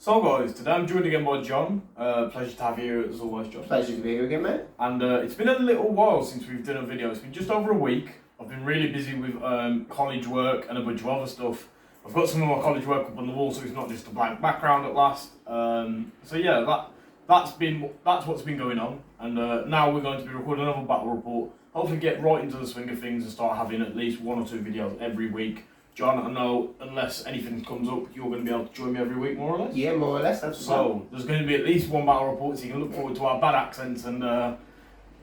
So guys, today I'm joined again by John. Pleasure to have you as always, John. Pleasure to be here again, mate. And it's been a little while since we've done a video. It's been just over a week. I've been really busy with college work and a bunch of other stuff. I've got some of my college work up on the wall, so it's not just a blank background at last. So yeah, that's what's been going on. And now we're going to be recording another battle report. Hopefully get right into the swing of things and start having at least 1 or 2 videos every week. John, I know unless anything comes up, you're going to be able to join me every week, more or less? Yeah, more or less, that's So, there's going to be at least 1 battle report, so you can look forward to our bad accents and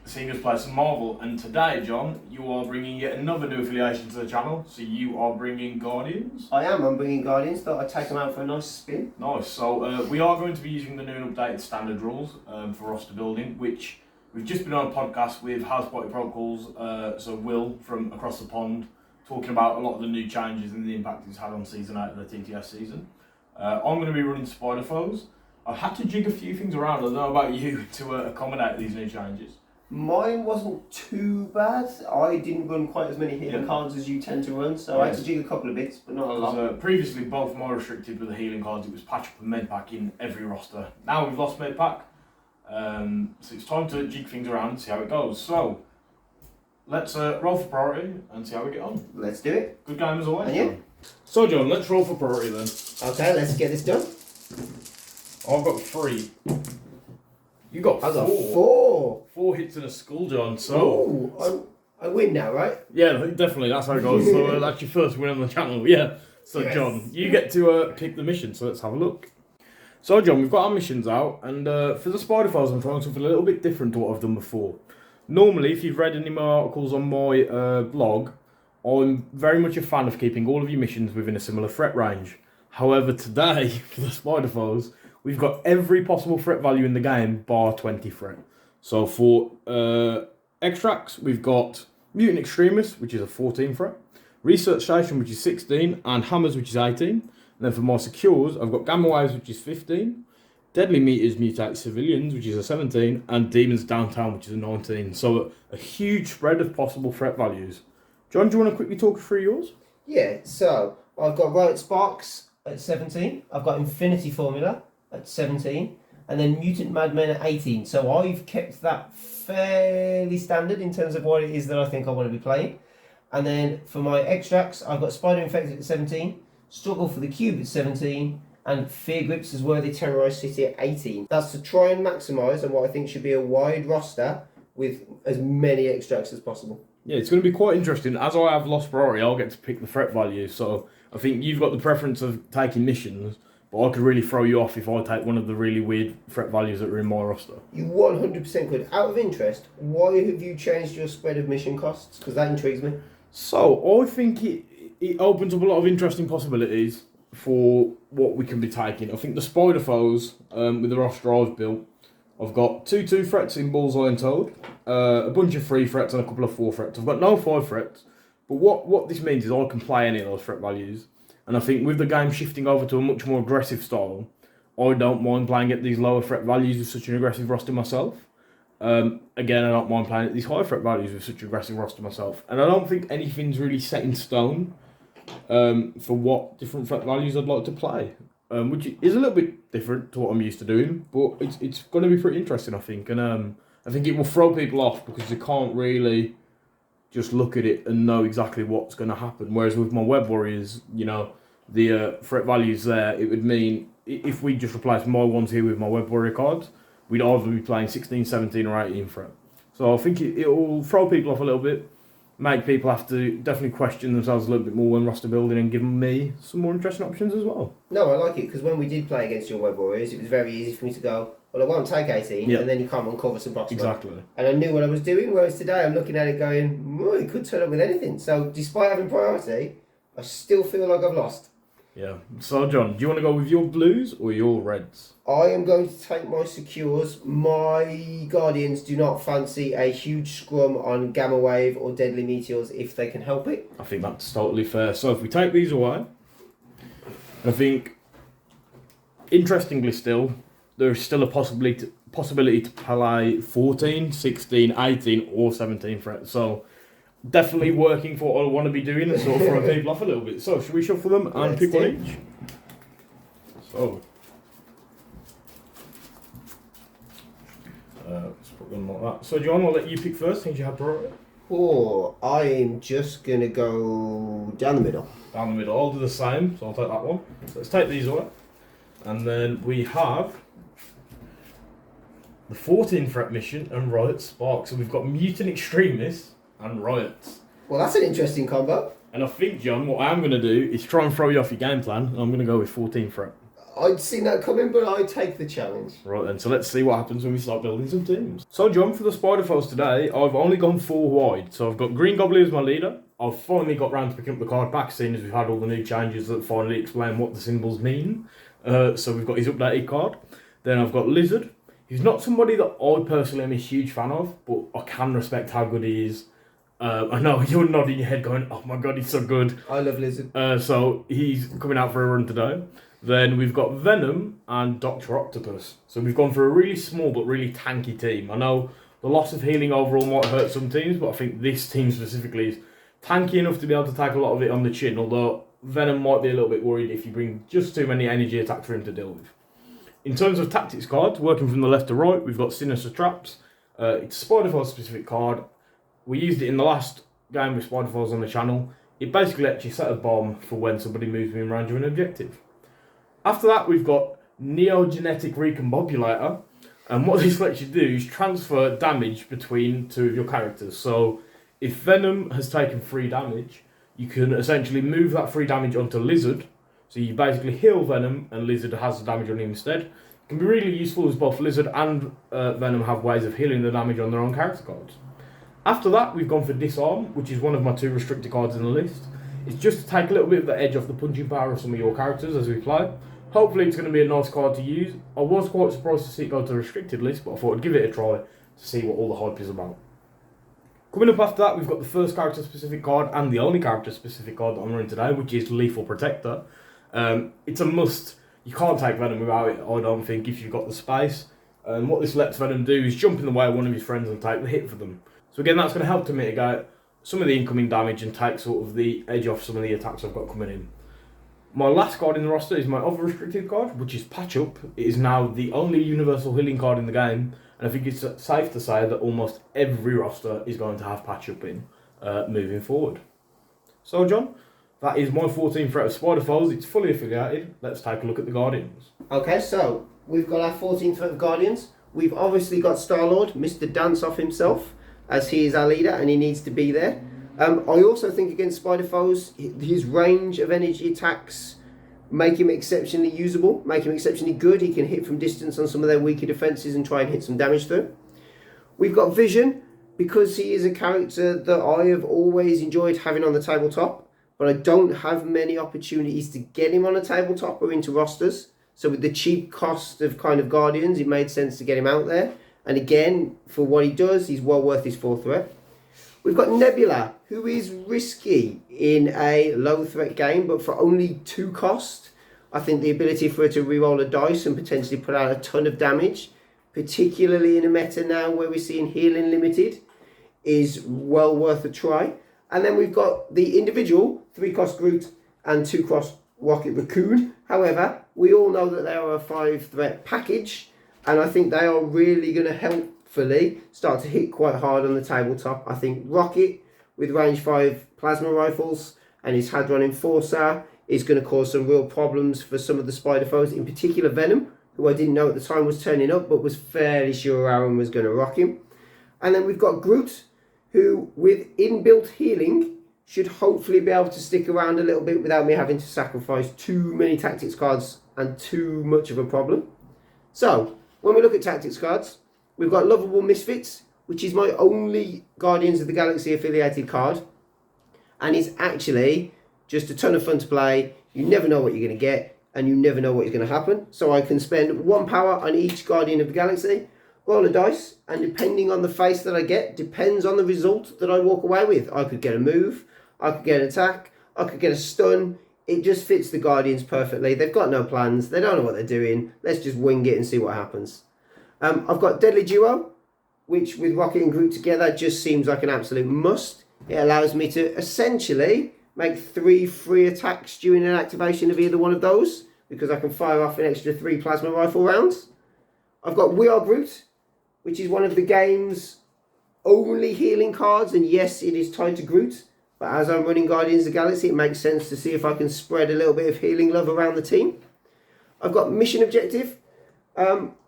seeing us play some Marvel. And today, John, you are bringing yet another new affiliation to the channel, so you are bringing Guardians? I'm bringing Guardians, thought I'd take them out for a nice spin. Nice, so we are going to be using the new and updated standard rules for roster building, which we've just been on a podcast with House Party Protocols, so Will from across the pond, talking about a lot of the new changes and the impact it's had on Season 8 of the TTS season. I'm going to be running Spider Foes. I've had to jig a few things around, I don't know about you, to accommodate these new changes. Mine wasn't too bad. I didn't run quite as many healing cards as you tend to run, so I had to jig a couple of bits, but not a lot. Previously, both more restricted with the healing cards. It was patch up and Medpack in every roster. Now we've lost Medpack, so it's time to jig things around and see how it goes. So, let's roll for priority and see how we get on. Let's do it. Good game as always. And you? So John, let's roll for priority then. Okay, let's get this done. I've got 3. You got 4. I got 4. 4 hits in a skull, John. So. Ooh, I win now, right? Yeah, definitely. That's how it goes. So that's your first win on the channel. Yeah. So yes. John, you get to pick the mission. So let's have a look. So John, we've got our missions out, and for the Spider Files, I'm trying something a little bit different to what I've done before. Normally, if you've read any of my articles on my blog, I'm very much a fan of keeping all of your missions within a similar threat range. However, today, for the Spider Foes, we've got every possible threat value in the game, bar 20 threat. So for extracts, we've got Mutant Extremist, which is a 14 threat, Research Station, which is 16, and Hammers, which is 18. And then for my secures, I've got Gamma Waves, which is 15, Deadly Meters Mutate Civilians, which is a 17, and Demons Downtown, which is a 19. So a huge spread of possible threat values. John, do you want to quickly talk through yours? Yeah, so I've got Riot Sparks at 17, I've got Infinity Formula at 17, and then Mutant Madmen at 18. So I've kept that fairly standard in terms of what it is that I think I want to be playing. And then for my extracts, I've got Spider Infected at 17, Struggle for the Cube at 17, and Fear Grips as Worthy Terrorised City at 18. That's to try and maximise on what I think should be a wide roster with as many extracts as possible. Yeah, it's going to be quite interesting. As I have lost priority, I'll get to pick the threat value. So I think you've got the preference of taking missions, but I could really throw you off if I take one of the really weird threat values that are in my roster. You 100% could. Out of interest, why have you changed your spread of mission costs? Because that intrigues me. So I think it opens up a lot of interesting possibilities for what we can be taking. I think the Spider Foes, with the roster I've built, I've got 2 threats in Bullseye and Toad, a bunch of 3 threats and a couple of 4 threats. I've got no 5 threats, but what this means is I can play any of those threat values. And I think with the game shifting over to a much more aggressive style, I don't mind playing at these lower threat values with such an aggressive roster myself. Again, I don't mind playing at these high threat values with such an aggressive roster myself. And I don't think anything's really set in stone for what different threat values I'd like to play, which is a little bit different to what I'm used to doing, but it's going to be pretty interesting, I think, and I think it will throw people off because you can't really just look at it and know exactly what's going to happen. Whereas with my Web Warriors, you know, the threat values there, it would mean if we just replace my ones here with my Web Warrior cards, we'd either be playing 16, 17 or 18 threat. So I think it will throw people off a little bit, make people have to definitely question themselves a little bit more when roster building and give me some more interesting options as well. No, I like it, because when we did play against your Web Warriors, it was very easy for me to go, well, I won't take 18, and then you can't uncover some box. Exactly. And I knew what I was doing, whereas today I'm looking at it going, well, it could turn up with anything. So despite having priority, I still feel like I've lost. Yeah. So John, do you want to go with your blues or your reds? I am going to take my secures. My Guardians do not fancy a huge scrum on Gamma Wave or Deadly Meteors if they can help it. I think that's totally fair. So if we take these away, I think, interestingly still, there's still a possibility to play 14, 16, 18 or 17 threats. So definitely working for what I want to be doing and sort of throwing people off a little bit. So should we shuffle them and pick one each? So one like that. So John, I'll let you pick first. Things you have priority. Oh, I'm just going to go down the middle. Down the middle. I'll do the same, so I'll take that one. So let's take these away. And then we have the 14 threat mission and Riot Spark. So we've got Mutant Extremists and Riots. Well, that's an interesting combo. And I think, John, what I am going to do is try and throw you off your game plan. And I'm going to go with 14 threat. I'd seen that coming, but I take the challenge. Right then, so let's see what happens when we start building some teams. So John, for the Spider Foes today, I've only gone 4 wide. So I've got Green Goblin as my leader. I've finally got round to picking up the card back, seeing as we've had all the new changes that finally explain what the symbols mean. So we've got his updated card. Then I've got Lizard. He's not somebody that I personally am a huge fan of, but I can respect how good he is. I know you're nodding your head going, oh my god, he's so good. I love Lizard. So he's coming out for a run today. Then we've got Venom and Dr. Octopus. So we've gone for a really small but really tanky team. I know the loss of healing overall might hurt some teams, but I think this team specifically is tanky enough to be able to take a lot of it on the chin, although Venom might be a little bit worried if you bring just too many energy attacks for him to deal with. In terms of tactics cards, working from the left to right, we've got Sinister Traps. It's a Spider-Foes specific card. We used it in the last game with Spider-Foes on the channel. It basically lets you set a bomb for when somebody moves within range of an objective. After that, we've got Neogenetic Recombobulator, and what this lets you do is transfer damage between 2 of your characters. So, if Venom has taken 3 damage, you can essentially move that 3 damage onto Lizard. So you basically heal Venom, and Lizard has the damage on him instead. It can be really useful as both Lizard and Venom have ways of healing the damage on their own character cards. After that, we've gone for Disarm, which is one of my 2 restricted cards in the list. It's just to take a little bit of the edge off the punching power of some of your characters as we play. Hopefully it's going to be a nice card to use. I was quite surprised to see it go to the restricted list, but I thought I'd give it a try to see what all the hype is about. Coming up after that, we've got the first character specific card and the only character specific card that I'm running today, which is Lethal Protector. It's a must. You can't take Venom without it, I don't think, if you've got the space. And what this lets Venom do is jump in the way of one of his friends and take the hit for them. So again, that's going to help to mitigate some of the incoming damage and take sort of the edge off some of the attacks I've got coming in. My last card in the roster is my other restricted card, which is Patch Up. It is now the only universal healing card in the game, and I think it's safe to say that almost every roster is going to have Patch Up in moving forward. So John, that is my 14 threat of Spider Foes. It's fully affiliated. Let's take a look at the Guardians. Okay, so we've got our 14th threat of Guardians. We've obviously got Star-Lord, Mr. Dance-Off himself, as he is our leader and he needs to be there. I also think against Spider Foes, his range of energy attacks make him exceptionally usable, make him exceptionally good. He can hit from distance on some of their weaker defences and try and hit some damage through. We've got Vision, because he is a character that I have always enjoyed having on the tabletop, but I don't have many opportunities to get him on a tabletop or into rosters. So with the cheap cost of kind of Guardians, it made sense to get him out there. And again, for what he does, he's well worth his 4th threat. We've got Nebula, who is risky in a low threat game, but for only 2 cost. I think the ability for her to reroll a dice and potentially put out a ton of damage, particularly in a meta now where we're seeing healing limited, is well worth a try. And then we've got the individual 3 cost Groot and 2 cost Rocket Raccoon. However, we all know that they are a 5 threat package, and I think they are really going to helpfully start to hit quite hard on the tabletop. I think Rocket, with range 5 plasma rifles and his Hadron Enforcer, is going to cause some real problems for some of the Spider Foes, in particular Venom, who I didn't know at the time was turning up, but was fairly sure Aaron was going to rock him. And then we've got Groot, who with inbuilt healing should hopefully be able to stick around a little bit without me having to sacrifice too many tactics cards and too much of a problem. So, when we look at tactics cards, we've got Loveable Misfits, which is my only Guardians of the Galaxy affiliated card. And it's actually just a ton of fun to play. You never know what you're going to get, and you never know what is going to happen. So I can spend 1 power on each Guardian of the Galaxy, roll a dice, and depending on the face that I get, depends on the result that I walk away with. I could get a move, I could get an attack, I could get a stun. It just fits the Guardians perfectly. They've got no plans, they don't know what they're doing. Let's just wing it and see what happens. I've got Deadly Duo, which with Rocket and Groot together just seems like an absolute must. It allows me to essentially make 3 free attacks during an activation of either one of those, because I can fire off an extra 3 plasma rifle rounds. I've got We Are Groot, which is one of the game's only healing cards, and yes, it is tied to Groot, but as I'm running Guardians of the Galaxy, it makes sense to see if I can spread a little bit of healing love around the team. I've got Mission Objective,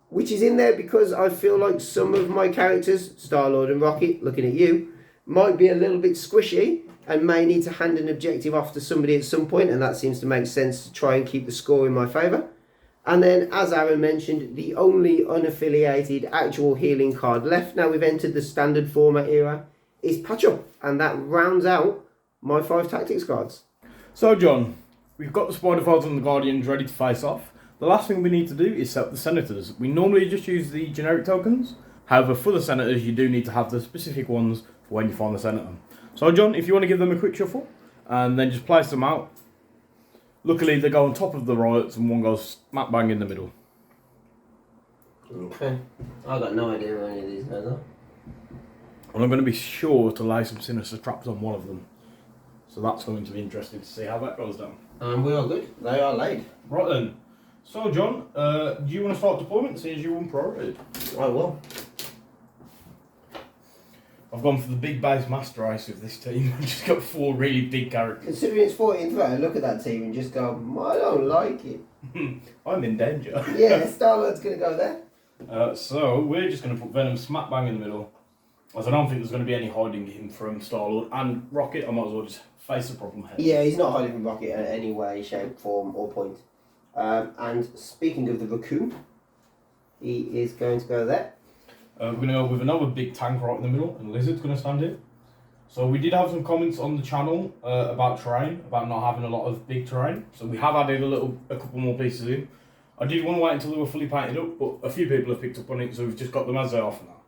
which is in there because I feel like some of my characters, Star-Lord and Rocket, looking at you, might be a little bit squishy and may need to hand an objective off to somebody at some point, and that seems to make sense to try and keep the score in my favour. And then, as Aaron mentioned, the only unaffiliated actual healing card left, now we've entered the standard format era, is Patch Up, and that rounds out my 5 tactics cards. So John, we've got the Spider Foes and the Guardians ready to face off. The last thing we need to do is set up the Senators. We normally just use the generic tokens. However, for the Senators, you do need to have the specific ones for when you find the Senator. So John, if you want to give them a quick shuffle, and then just place them out. Luckily, they go on top of the riots, and one goes smack bang in the middle. Okay. I've got no idea where any of these guys are. And I'm going to be sure to lay some Sinister traps on one of them. So that's going to be interesting to see how that goes down. And we are good. They are laid. Right then. So John, do you want to start deployment, seeing as you won priority? I will. I've gone for the big base master race with this team. I've just got 4 really big characters. Considering it's 14th threat, I look at that team and just go, I don't like it. I'm in danger. Yeah, Star-Lord's going to go there. So we're just going to put Venom smack bang in the middle. As I don't think there's going to be any hiding him from Star-Lord and Rocket. I might as well just face the problem head. Yeah, he's not hiding from Rocket in any way, shape, form or point. And speaking of the Raccoon, he is going to go there. We're going to go with another big tank right in the middle, and Lizard's going to stand here. So we did have some comments on the channel about terrain, about not having a lot of big terrain. So we have added a couple more pieces in. I did want to wait until they were fully painted up, but a few people have picked up on it, so we've just got them as they are for now.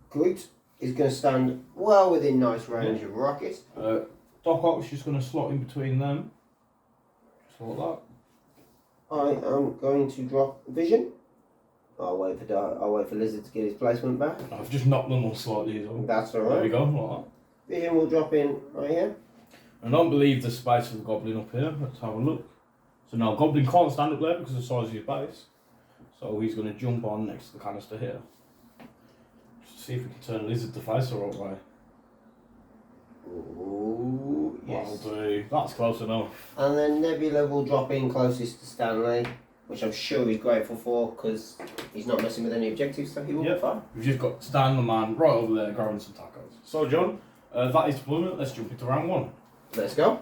Groot is going to stand well within nice range of Rocket. Doc Ock's just going to slot in between them. Just like that. I am going to drop Vision. I'll wait for Lizard to get his placement back. I've just knocked them all slightly as well. That's alright. There we go, like that. Vision will drop in right here. I don't believe there's space for the Goblin up here. Let's have a look. So now Goblin can't stand up there because of the size of his base. So he's going to jump on next to the canister here. Just see if we can turn Lizard to face the right way. Ooh, yes. That'll do. That's close enough. And then Nebula will drop in closest to Stanley, which I'm sure he's grateful for because he's not messing with any objectives, so he will be fine. We've just got Stan the man right over there growing some tacos. So John, that is deployment. Let's jump into round 1. Let's go.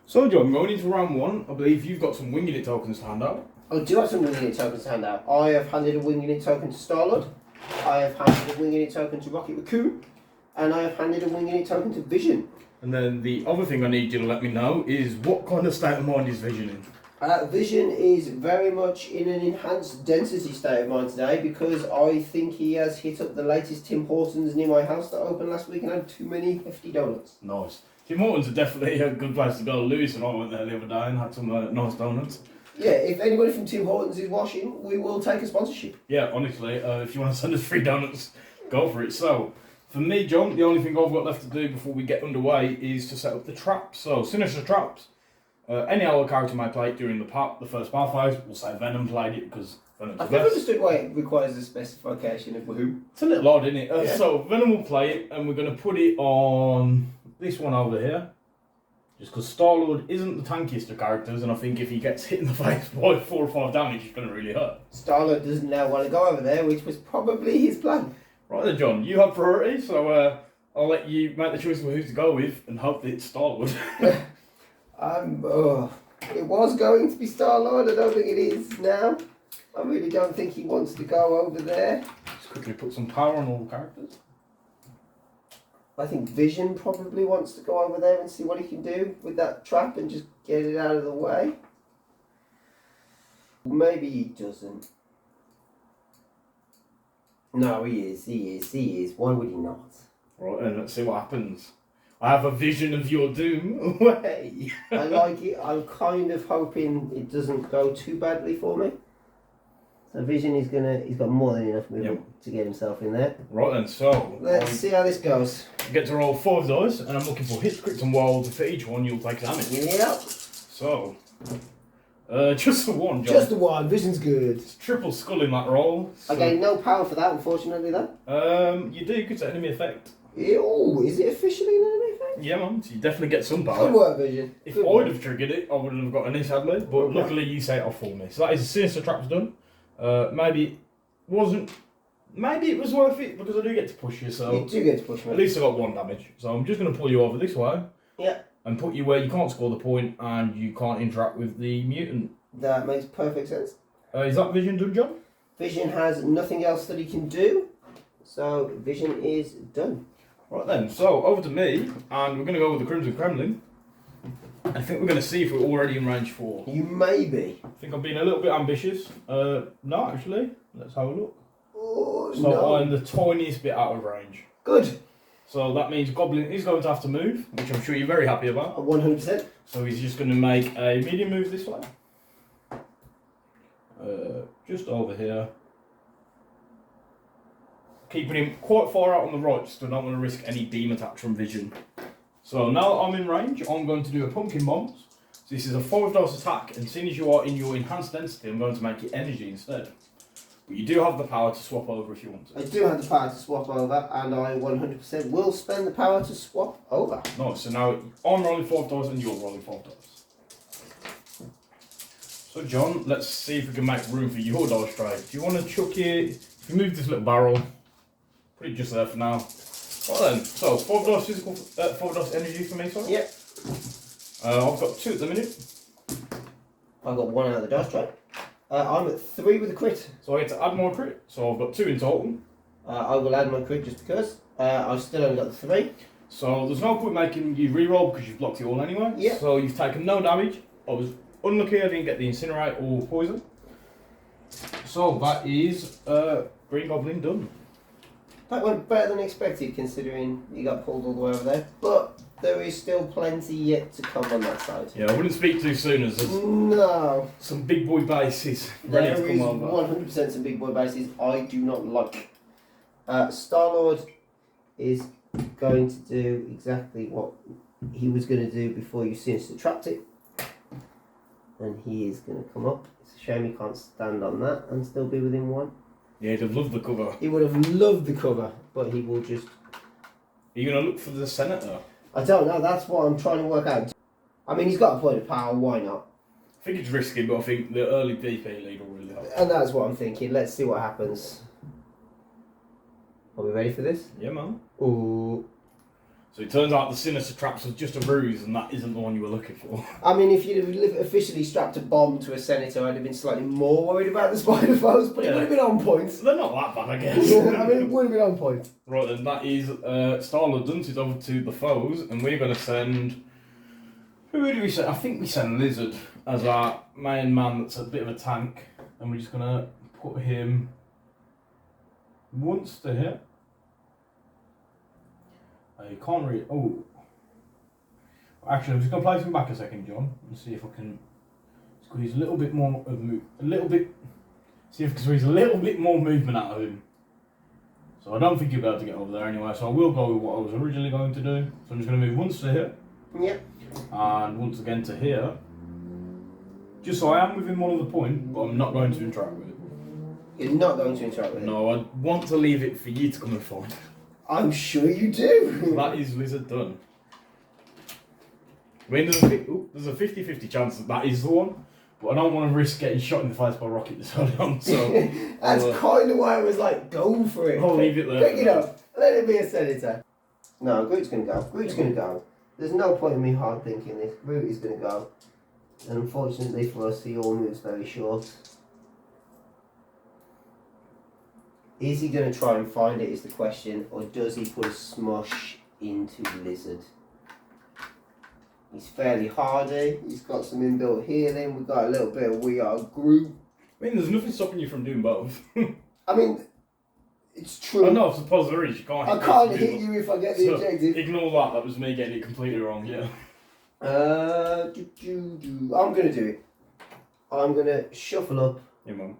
So John, going into round 1, I believe you've got some wing unit tokens to hand out. I do have some wing unit tokens to hand out. I have handed a wing unit token to Star-Lord. I have handed a wing unit token to Rocket Raccoon. And I have handed a wing unit token to Vision. And then the other thing I need you to let me know is what kind of state of mind is Vision in? Vision is very much in an enhanced density state of mind today because I think he has hit up the latest Tim Hortons near my house that opened last week and had too many hefty donuts. Nice. Tim Hortons are definitely a good place to go. Lewis and I went there the other day and had some nice donuts. Yeah, if anybody from Tim Hortons is watching, we will take a sponsorship. Yeah, honestly, if you want to send us free donuts, go for it. So, for me, John, the only thing I've got left to do before we get underway is to set up the traps. So, Sinister traps. Any other character may play it during the first pathway. We'll say Venom played it because Venom's the I've never best. understood why it requires a specification of who. It's a little odd, isn't it? Yeah. So, Venom will play it, and we're going to put it on this one over here. Just because Star-Lord isn't the tankiest of characters, and I think if he gets hit in the face by 4 or 5 damage, it's going to really hurt. Star-Lord doesn't now want to go over there, which was probably his plan. Right then, John, you have priority, so I'll let you make the choice of who to go with, and hope that it's Star-Lord. It was going to be Star-Lord, I don't think it is now. I really don't think he wants to go over there. Just quickly put some power on all the characters. I think Vision probably wants to go over there and see what he can do with that trap and just get it out of the way. Maybe he doesn't. No, he is. Why would he not? Right, and let's see what happens. I have a vision of your doom. Way. I like it. I'm kind of hoping it doesn't go too badly for me. So Vision is he's got more than enough movement to get himself in there. Right then, so Let's see how this goes. you get to roll 5 dice, and I'm looking for hits, crits, and wilds. For each one, you'll take damage. Yep. So, Just the one, John. Just the one. Vision's good. It's triple skull in that roll. So, I gain no power for that, unfortunately, though. You do, because it's enemy effect. Oh, is it officially an enemy effect? Yeah, man. So you definitely get some power. Good work, Vision. If Good I work. would have triggered it, I wouldn't have got any, sadly. But luckily, you say it off for me. So that is a Sinister Trap's done. Maybe it was worth it because I do get to push you. So You do get to push me. at least I got 1 damage. So I'm just going to pull you over this way. Yeah. And put you where you can't score the point and you can't interact with the mutant. That makes perfect sense. Is that Vision done, John? Vision has nothing else that he can do, so Vision is done. Right then, so over to me, and we're going to go with the Crimson Kremlin. I think we're going to see if we're already in range 4. You may be. I think I'm being a little bit ambitious. No, actually, let's have a look. Oh, So no. I'm the tiniest bit out of range. Good. So that means Goblin is going to have to move, which I'm sure you're very happy about. 100%. So he's just going to make a medium move this way. Just over here. Keeping him quite far out on the right, so I don't want to risk any beam attacks from Vision. So now I'm in range, I'm going to do a Pumpkin Bomb. So this is a 5 dice attack, and seeing as you are in your enhanced density, I'm going to make it energy instead. But you do have the power to swap over if you want to. I do have the power to swap over, and I 100% will spend the power to swap over. Nice, so now I'm rolling 5 dice and you're rolling 5 dice. So John, let's see if we can make room for your dice tray. Do you want to chuck it, if you move this little barrel, put it just there for now. Well then, so 5 dice physical, 5 dice energy for me, sorry? Yep. I've got 2 at the minute. I've got 1 out of the dice tray. I'm at 3 with a crit. So I get to add more crit, so I've got 2 in total. I will add my crit just because. I've still only got the 3. So there's no point making you re-roll because you've blocked it all anyway. Yep. So you've taken no damage. I was unlucky I didn't get the incinerate or poison. So that is Green Goblin done. That went better than expected considering you got pulled all the way over there. But there is still plenty yet to come on that side. Yeah, I wouldn't speak too soon as there's No. some big boy bases ready There to is come over. 100% some big boy bases I do not like. Star-Lord is going to do exactly what he was going to do before you Sinister trapped it. And he is going to come up. It's a shame he can't stand on that and still be within 1. Yeah, he'd have loved the cover. He would have loved the cover, but he will just... Are you going to look for the Senator? I don't know, that's what I'm trying to work out. I mean, he's got a point of power, why not? I think it's risky, but I think the early DP lead will really help. And that's what I'm thinking. Let's see what happens. Are we ready for this? Yeah, man. Ooh. So it turns out the Sinister Traps was just a ruse, and that isn't the one you were looking for. I mean, if you'd have officially strapped a bomb to a senator, I'd have been slightly more worried about the spider foes, but it would have been on point. They're not that bad, I guess. I mean, it would have been on point. Right then, that is Star-Lord done. It's over to the foes, and we're going to send... Who do we send? I think we send Lizard as our main man that's a bit of a tank, and we're just going to put him once to hit. You can't really... Oh. Actually, I'm just going to place him back a second, John, and see if I can squeeze a little bit more of see if I can squeeze a little bit more movement out of him. So I don't think you'll be able to get over there anyway, so I will go with what I was originally going to do. So I'm just going to move once to here. Yep. And once again to here. Just so I am within 1 of the point, but I'm not going to interact with it. You're not going to interact with it? No, I want to leave it for you to come and find. I'm sure you do. That is Lizard done. I mean, there's a 50-50 chance that is the one, but I don't want to risk getting shot in the face by a rocket this early on, so... That's kind of why I was like, go for it. I'll leave it there. Pick it up. Let it be a senator. No, Groot's going to go. Groot's going to go. There's no point in me hard thinking this. Groot is going to go. And unfortunately for us, he all moves very short. Is he going to try and find it is the question, or does he put a smush into Lizard? He's fairly hardy, he's got some inbuilt healing, we've got a little bit of We Are Groot. I mean, there's nothing stopping you from doing both. I mean, it's true. I know, I suppose there is. You can't hit I can't hit you if I get the objective. Ignore that, that was me getting it completely wrong, yeah. I'm going to do it. I'm going to shuffle up. Yeah, man.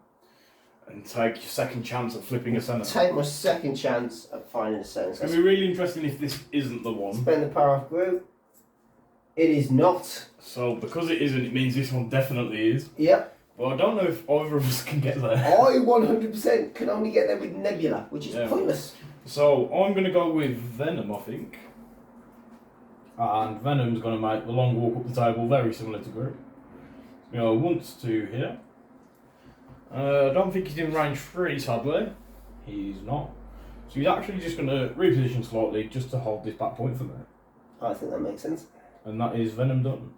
And take your second chance at flipping a senator. Take my second chance at finding a senator. It's going to be really interesting if this isn't the one. Spend the power of Groot. It is not. So because it isn't, it means this one definitely is. Yep. But I don't know if either of us can get there. I 100% can only get there with Nebula, which is pointless. So I'm going to go with Venom, I think. And Venom's going to make the long walk up the table very similar to Groot. You know, once to here. I don't think he's in range 3, sadly. He's not. So he's actually just going to reposition slightly just to hold this back point for me. I think that makes sense. And that is Venom done.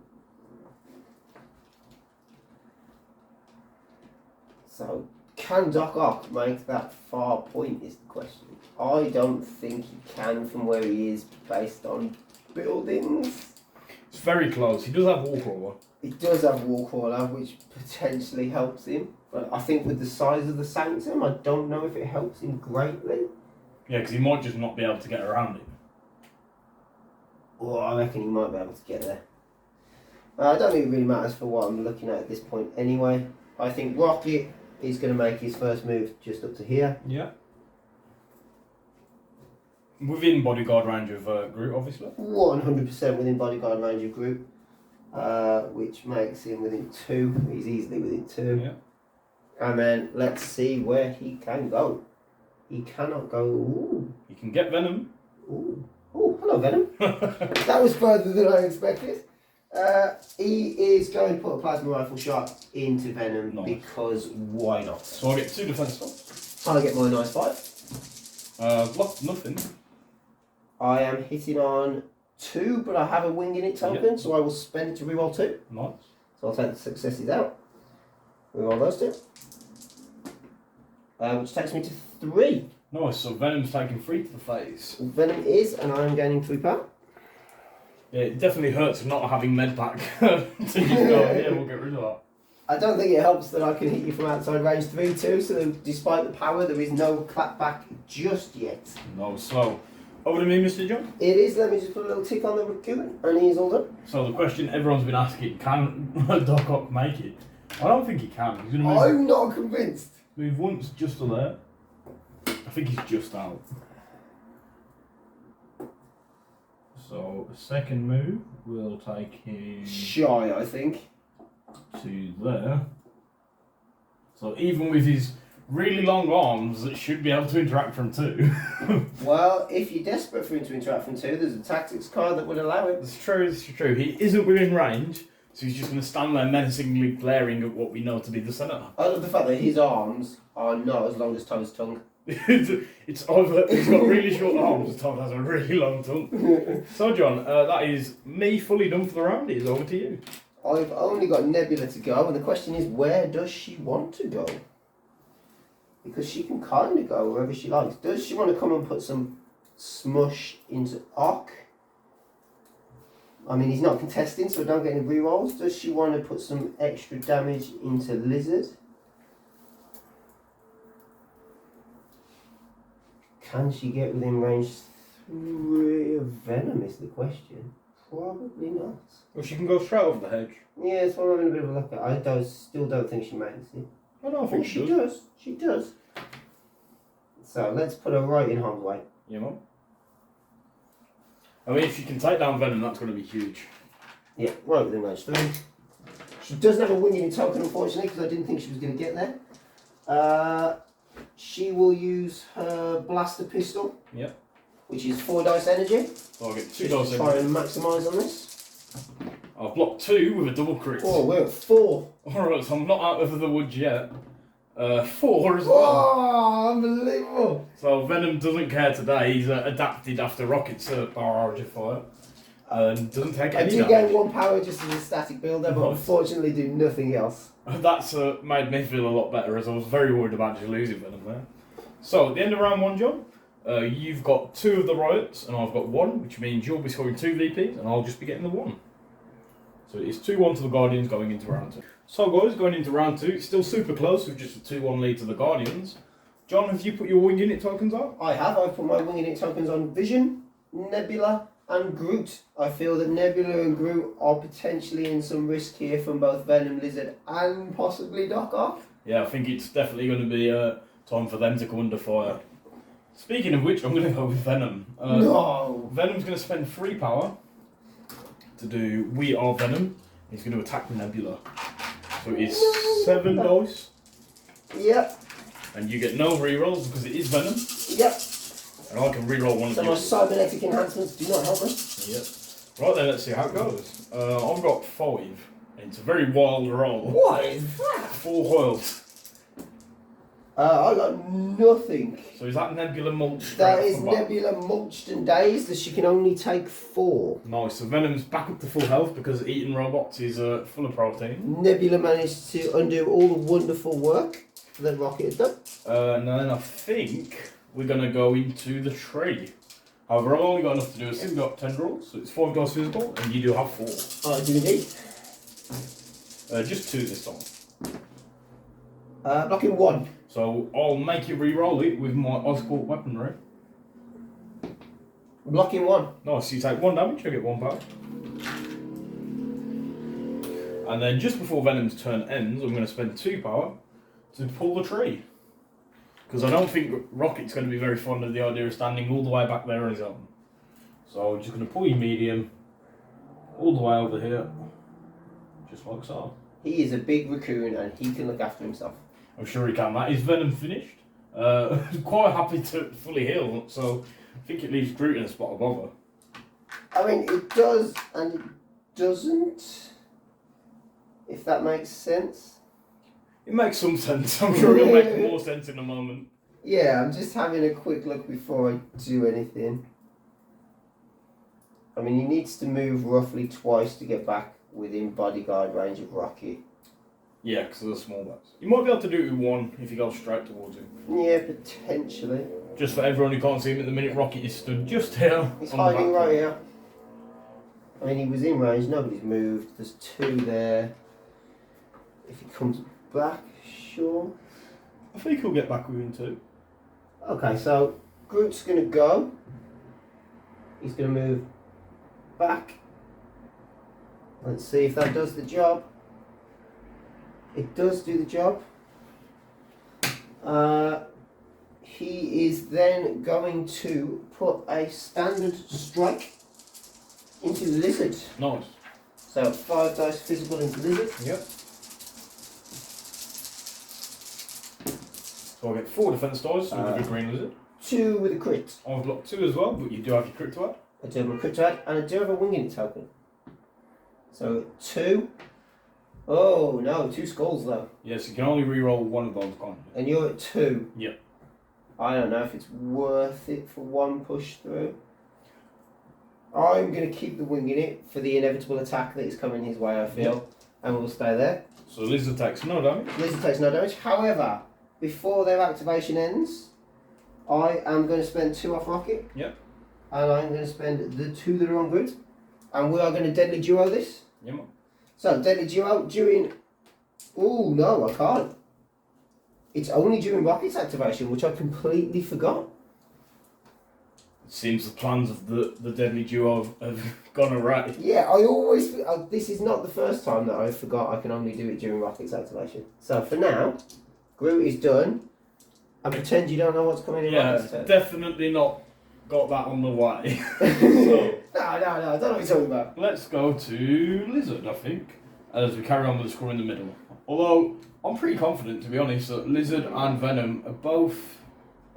So, can Doc Ock make that far point is the question. I don't think he can from where he is based on buildings. It's very close. He does have Wallcrawler. He does have Wallcrawler, which potentially helps him. But I think with the size of the Sanctum, I don't know if it helps him greatly. Yeah, because he might just not be able to get around it. Well, I reckon he might be able to get there. I don't think it really matters for what I'm looking at this point anyway. I think Rocket is going to make his first move just up to here. Yeah. Within bodyguard range of Groot, obviously. 100% within bodyguard range of Groot, which makes him within 2. He's easily within 2. Yeah. And then let's see where he can go. He cannot go. Ooh. You can get Venom. Ooh. Oh, hello, Venom. That was further than I expected. He is going to put a plasma rifle shot into Venom because why not? So I get 2 defense stops. I'll get my nice 5. Blocked nothing. I am hitting on 2, but I have a wing in it token, so I will spend it to reroll 2. Nice. So I'll take the successes out. Reroll those 2. Which takes me to 3. Nice, so Venom's taking 3 to the face. Venom is, and I am gaining 3 power. Yeah, it definitely hurts not having Medpack to just go, yeah, we'll get rid of that. I don't think it helps that I can hit you from outside range 3 too, so despite the power, there is no clapback just yet. No, so, over to me, Mr. John. It is, let me just put a little tick on the raccoon, and he is all done. So the question everyone's been asking, can Doc Ock make it? I don't think he can. He's gonna I'm not convinced. move once just to there. I think he's just out. So, the second move will take him Shy, I think. to there. So even with his really long arms, it should be able to interact from 2. Well, if you're desperate for him to interact from 2, there's a tactics card that would allow it. It's true, it's true. He isn't within range, so he's just going to stand there menacingly glaring at what we know to be the centre. I love the fact that his arms are not as long as Tom's tongue. It's either he's got really short arms, Tom has a really long tongue. So John, that is me fully done for the round. It's over to you. I've only got Nebula to go, and the question is, where does she want to go? Because she can kind of go wherever she likes. Does she want to come and put some smush into Ock? I mean, he's not contesting, so I don't get any rerolls. Does she want to put some extra damage into Lizard? Can she get within range 3 of Venom is the question. Probably not. Well, she can go straight over the hedge. Yeah, it's what I'm having a bit of a look at. I still don't think she makes it. I don't think she does. She does. So let's put her right in harm's way. You know? I mean, if she can take down Venom, that's going to be huge. Yeah, right within range 3. She doesn't have a winging token, unfortunately, because I didn't think she was going to get there. She will use her blaster pistol. Yep. Which is 4 dice energy. So I'll get 2 Just dice to try and maximise on this. I've blocked 2 with a double crit. Oh, we're at 4. Alright, so I'm not out of the woods yet. 4 as well. Oh, unbelievable. So Venom doesn't care today. He's adapted after Rocket's barrage of fire. And doesn't take I any do damage. gain 1 power just as a static builder, but Nice. unfortunately do nothing else. That's made me feel a lot better, as I was very worried about just losing Venom there. So, at the end of round 1, John, you've got 2 of the riots, and I've got 1, which means you'll be scoring 2 VPs, and I'll just be getting the 1. So it is 2-1 to the Guardians going into round 2. So guys, going into round 2, it's still super close with just a 2-1 lead to the Guardians. John, have you put your wing unit tokens out? I have. I've put my wing unit tokens on Vision, Nebula, and Groot. I feel that Nebula and Groot are potentially in some risk here from both Venom, Lizard, and possibly Doc Ock. Yeah, I think it's definitely going to be time for them to come under fire. Speaking of which, I'm going to go with Venom. No! Venom's going to spend 3 power to do We Are Venom. He's going to attack Nebula. So it's 7 dice. Yep. And you get no rerolls because it is Venom. Yep. And I can reroll one of so yours. So my cybernetic enhancements do not help us. Yep. Right then, let's see how it goes. I've got 5. And it's a very wild roll. What is that? 4 hoils. I got nothing. So is that Nebula mulched? That is Nebula mulched and dazed, that she can only take 4. Nice. So Venom's back up to full health because eating robots is full of protein. Nebula managed to undo all the wonderful work that Rocket had done. And then I think we're going to go into the tree. However, I've only got enough to do a single tendril, so it's 5 dice physical, and you do have 4. I do indeed. Just 2 this time. Blocking 1. So I'll make you re-roll it with my Oscult weaponry. Blocking 1. Nice, you take 1 damage, I get 1 power. And then just before Venom's turn ends, I'm going to spend 2 power to pull the tree. Because I don't think Rocket's going to be very fond of the idea of standing all the way back there on his own. So I'm just going to pull your medium all the way over here. Just like so. He is a big raccoon and he can look after himself. I'm sure he can. That is Venom finished. Quite happy to fully heal, so I think it leaves Groot in a spot of bother. I mean, it does and it doesn't, if that makes sense. It makes some sense. I'm sure it'll make more sense in a moment. Yeah, I'm just having a quick look before I do anything. I mean, he needs to move roughly twice to get back within bodyguard range of Rocky. Yeah, because of the small bats. You might be able to do it with 1 if you go straight towards him. Yeah, potentially. Just for everyone who can't see him at the minute, Rocket is stood just here. He's hiding right here. I mean, he was in range, nobody's moved. There's 2 there. If he comes back, sure. I think he'll get back within 2. Okay, so Groot's going to go. He's going to move back. Let's see if that does the job. It does do the job. He is then going to put a standard strike into the lizard. Nice. So 5 dice physical into lizard. Yep. So I get 4 defense dice with the green lizard. 2 with a crit. I've got 2 as well, but you do have your crit to add. I do have a crit to add, and I do have a winging token. So 2. Oh no, 2 skulls though. Yes, you can only re-roll 1 of those, can't you? And you're at 2. Yep. I don't know if it's worth it for 1 push through. I'm going to keep the wing in it for the inevitable attack that is coming his way, I feel. Yep. And we'll stay there. So lizard takes no damage. Lizard takes no damage. However, before their activation ends, I am going to spend 2 off Rocket. Yep. And I'm going to spend the 2 that are on Groot. And we are going to deadly duo this. Yep. So, deadly duo during... Oh no, I can't. It's only during Rocket's activation, which I completely forgot. It seems the plans of the deadly duo have gone awry. Yeah, I always... this is not the first time that I forgot I can only do it during Rocket's activation. So, for now, Groot is done. And pretend you don't know what's coming in Rocket's turn. Definitely not got that on the way. So, No, I don't know what you're talking about. let's go to Lizard, I think, as we carry on with the score in the middle. Although, I'm pretty confident, to be honest, that Lizard and Venom are both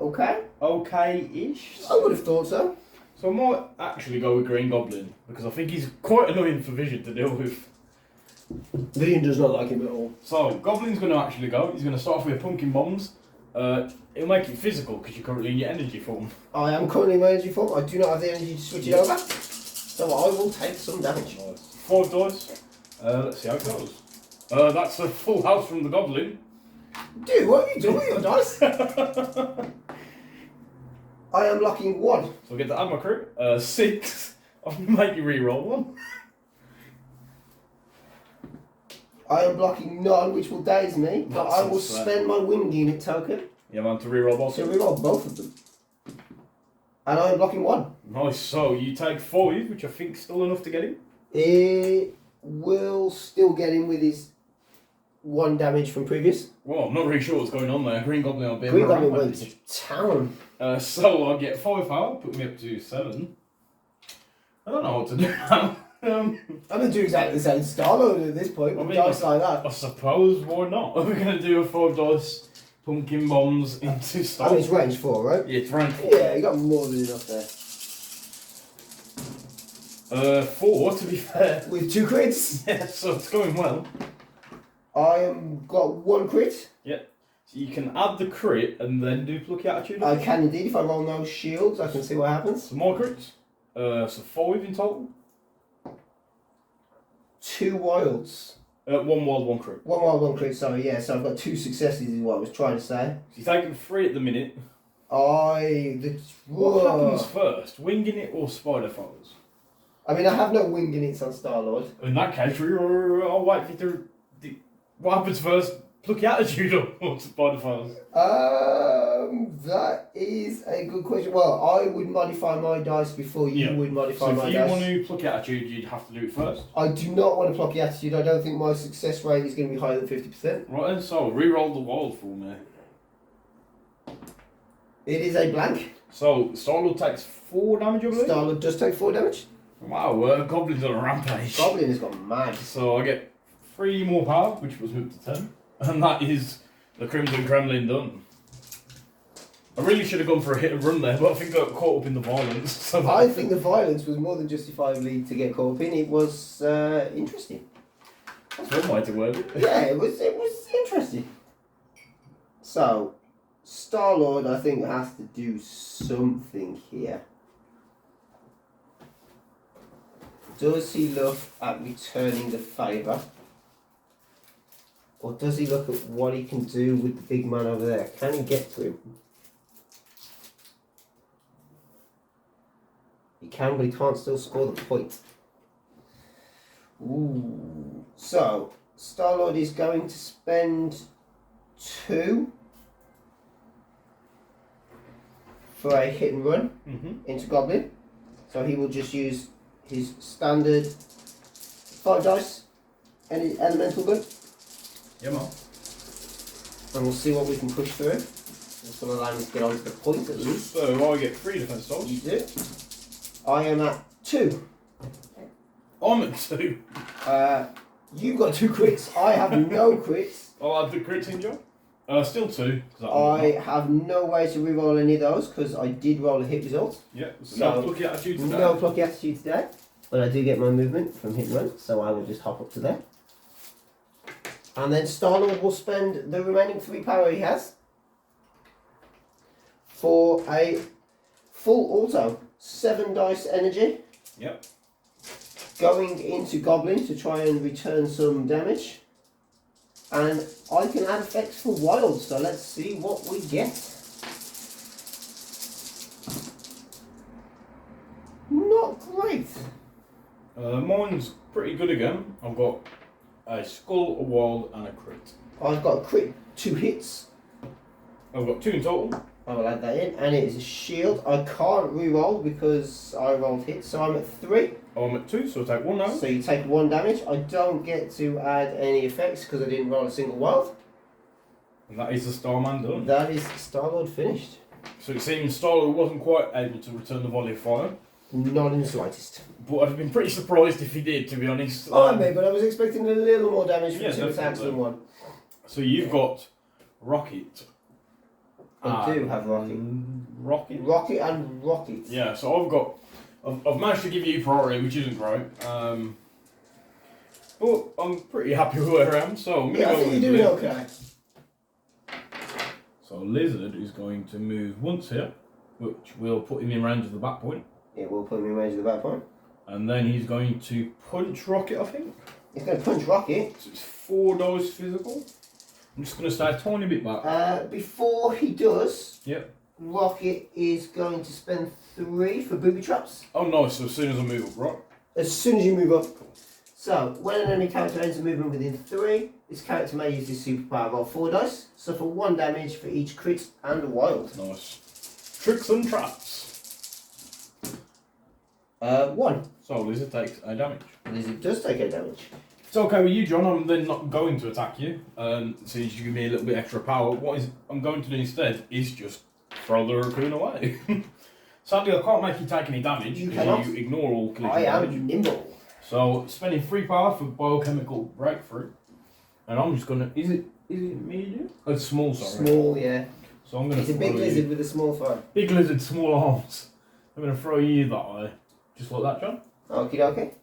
Okay. okay-ish. I would have thought so. So I might actually go with Green Goblin, because I think he's quite annoying for Vision to deal with. Vision does not like him at all. So, Goblin's going to actually go. He's going to start off with Pumpkin Bombs. It'll make it physical, because you're currently in your energy form. I am currently in my energy form. I do not have the energy to switch it over. So I will take some damage. Nice. 5 dice. Let's see how it goes. That's a full house from the Goblin. Dude, what are you doing with your dice? I am locking 1. So I get to add my crit. 6. I'm going to make you re-roll 1. I am blocking 9, which will daze me, but That's I will insane. spend my wing unit token Yeah, man, to re-roll both. to reroll both of them. And I am blocking 1. Nice. So you take 5, which I think is still enough to get him. It will still get him with his 1 damage from previous. Well, I'm not really sure what's going on there. Green Goblin on Green Goblin went to town. So I get 5 power, put me up to 7. I don't know what to do now. I'm gonna do exactly the same Star-Lord at this point. With dice like that. I suppose, why not? We're going to do a 5 dice pumpkin bombs into Star. I mean, it's range 4, right? Yeah, it's range 4. Yeah, you got more than enough there. 4 to be fair. With 2 crits? Yeah, so it's going well. I got 1 crit. Yeah. So you can add the crit and then do plucky attitude. I can indeed. If I roll no shields, I can see what happens. Some more crits. So 5 in total. 2 wilds. 1 wild, 1 crit. 1 wild, 1 crit, sorry, yeah. So I've got 2 successes is what I was trying to say. So you're taking 3 at the minute. What happens first? Winging it or spider foes? I mean, I have no winging it on Star-Lord. In that case, I'll wait for you to... What happens first? Plucky attitude or spider foes? That is a good question. Well, I would modify my dice before you would modify my dice. So if you want to plucky attitude, you'd have to do it first. I do not want to plucky attitude. I don't think my success rate is going to be higher than 50%. Right then, so re-roll the wild for me. It is a blank. So Star-Lord takes 4 damage, I believe? Star-Lord does take 4 damage. Wow, Goblin's on a rampage. Goblin has gone mad. So I get 3 more power, which was moved to 10. And that is the Crimson Kremlin done. I really should have gone for a hit and run there, but I think I got caught up in the violence. So I think the violence was more than justifiably to get caught up in. It was interesting. That's one way to word it. Yeah, it was interesting. So, Star-Lord, I think, has to do something here. Does he look at returning the favour? Or does he look at what he can do with the big man over there? Can he get to him? He can, but he can't still score the point. Ooh. So, Star-Lord is going to spend 2 for a hit and run into Goblin. So he will just use his standard 5 dice, any elemental gun. Yeah, man. And we'll see what we can push through. It's going to allow me to get onto the point at least. So I get 3 defense dice. You do. I am at 2. I'm at 2. You've got 2 crits. I have no crits. I'll add the crits in, John. Still 2. I have no way to reroll any of those because I did roll a hit result. Yeah, so no plucky attitude today. No plucky attitude today. But I do get my movement from hit and run, so I will just hop up to there. And then Star-Lord will spend the remaining 3 power he has for a full auto. 7 dice energy. Yep. Going into Goblin to try and return some damage. And I can add effects for wild, so let's see what we get. Not great. Mine's pretty good again. I've got a skull, a wild, and a crit. I've got a crit, 2 hits. I've got 2 in total. I will add that in, and it is a shield. I can't re-roll because I rolled hits, so I'm at 3. I'm at 2, so I take 1 now. So you take 1 damage. I don't get to add any effects because I didn't roll a single wild. And that is the Starman done. That is Star-Lord finished. So it seems Star-Lord wasn't quite able to return the volley of fire. Not in the slightest. But I'd have been pretty surprised if he did, to be honest. I may, but I was expecting a little more damage from 2 attacks than 1. So you've got Rocket. I do have Rocket. Rocket? Rocket and Rocket. Yeah, so I've managed to give you priority, which isn't great. But I'm pretty happy with where I am, so I'm going to go I think with you're doing Lizard. okay. So Lizard is going to move once here, which will put him in range of the back point. It will put him in range of the back point. And then he's going to punch Rocket, I think. He's going to punch Rocket. So it's 4 dice physical. I'm just going to stay a tiny bit back. Before he does, Yep. Rocket is going to spend 3 for booby traps. Oh, nice. So as soon as I move up, right? As soon as you move up. So, when an enemy character ends a movement within 3, this character may use his superpower. Roll 4 dice, suffer 1 damage for each crit and wild. Nice. Tricks and traps. 1. So Lizard takes a damage. Lizard does take a damage. It's okay with you, John. I'm then not going to attack you. Since you give me a little bit extra power, what I'm going to do instead is just throw the raccoon away. Sadly, I can't make you take any damage You because cannot. you ignore all collision I damage. am nimble. So spending 3 power for biochemical breakthrough, and I'm just gonna. Is it medium? Oh, it's small. Sorry. Small, yeah. So I'm gonna. It's a big lizard with a small throat. Big lizard, small arms. I'm gonna throw you that way, just like that, John. Okie dokie.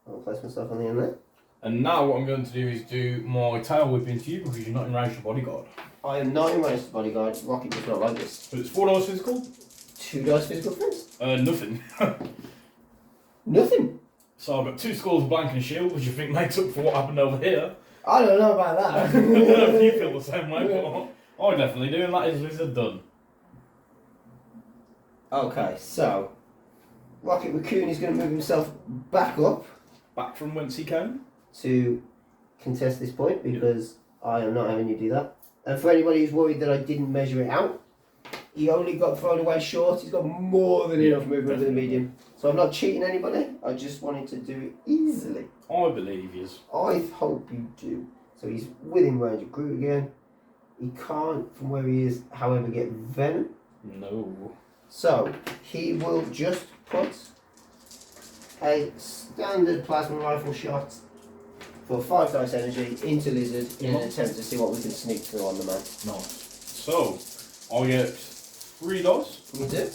I'll place myself on the end there. And now what I'm going to do is do my tail whip into you because you're not in range of bodyguard. I am not in range to bodyguard. Rocket does not like this. So it's 4 dice physical. 2 dice physical defense. Nothing. Nothing. So I've got 2 skulls, a blank and a shield, which I think makes up for what happened over here. I don't know about that. I don't know if you feel the same way, but I definitely do, and that is lizard done. Okay, so Rocket Raccoon is going to move himself back up Back from whence he came. to contest this point because I am not having you do that. And for anybody who's worried that I didn't measure it out, he only got thrown away short. He's got more than enough movement with the medium. So I'm not cheating anybody. I just wanted to do it easily. I believe yous. I hope you do. So he's within range of Groot again. He can't, from where he is, however, get Venom. No. So he will just put a standard plasma rifle shot for 5 dice energy into Lizard in an attempt to see what we can sneak through on the man. Nice. So I get 3 dice. You do?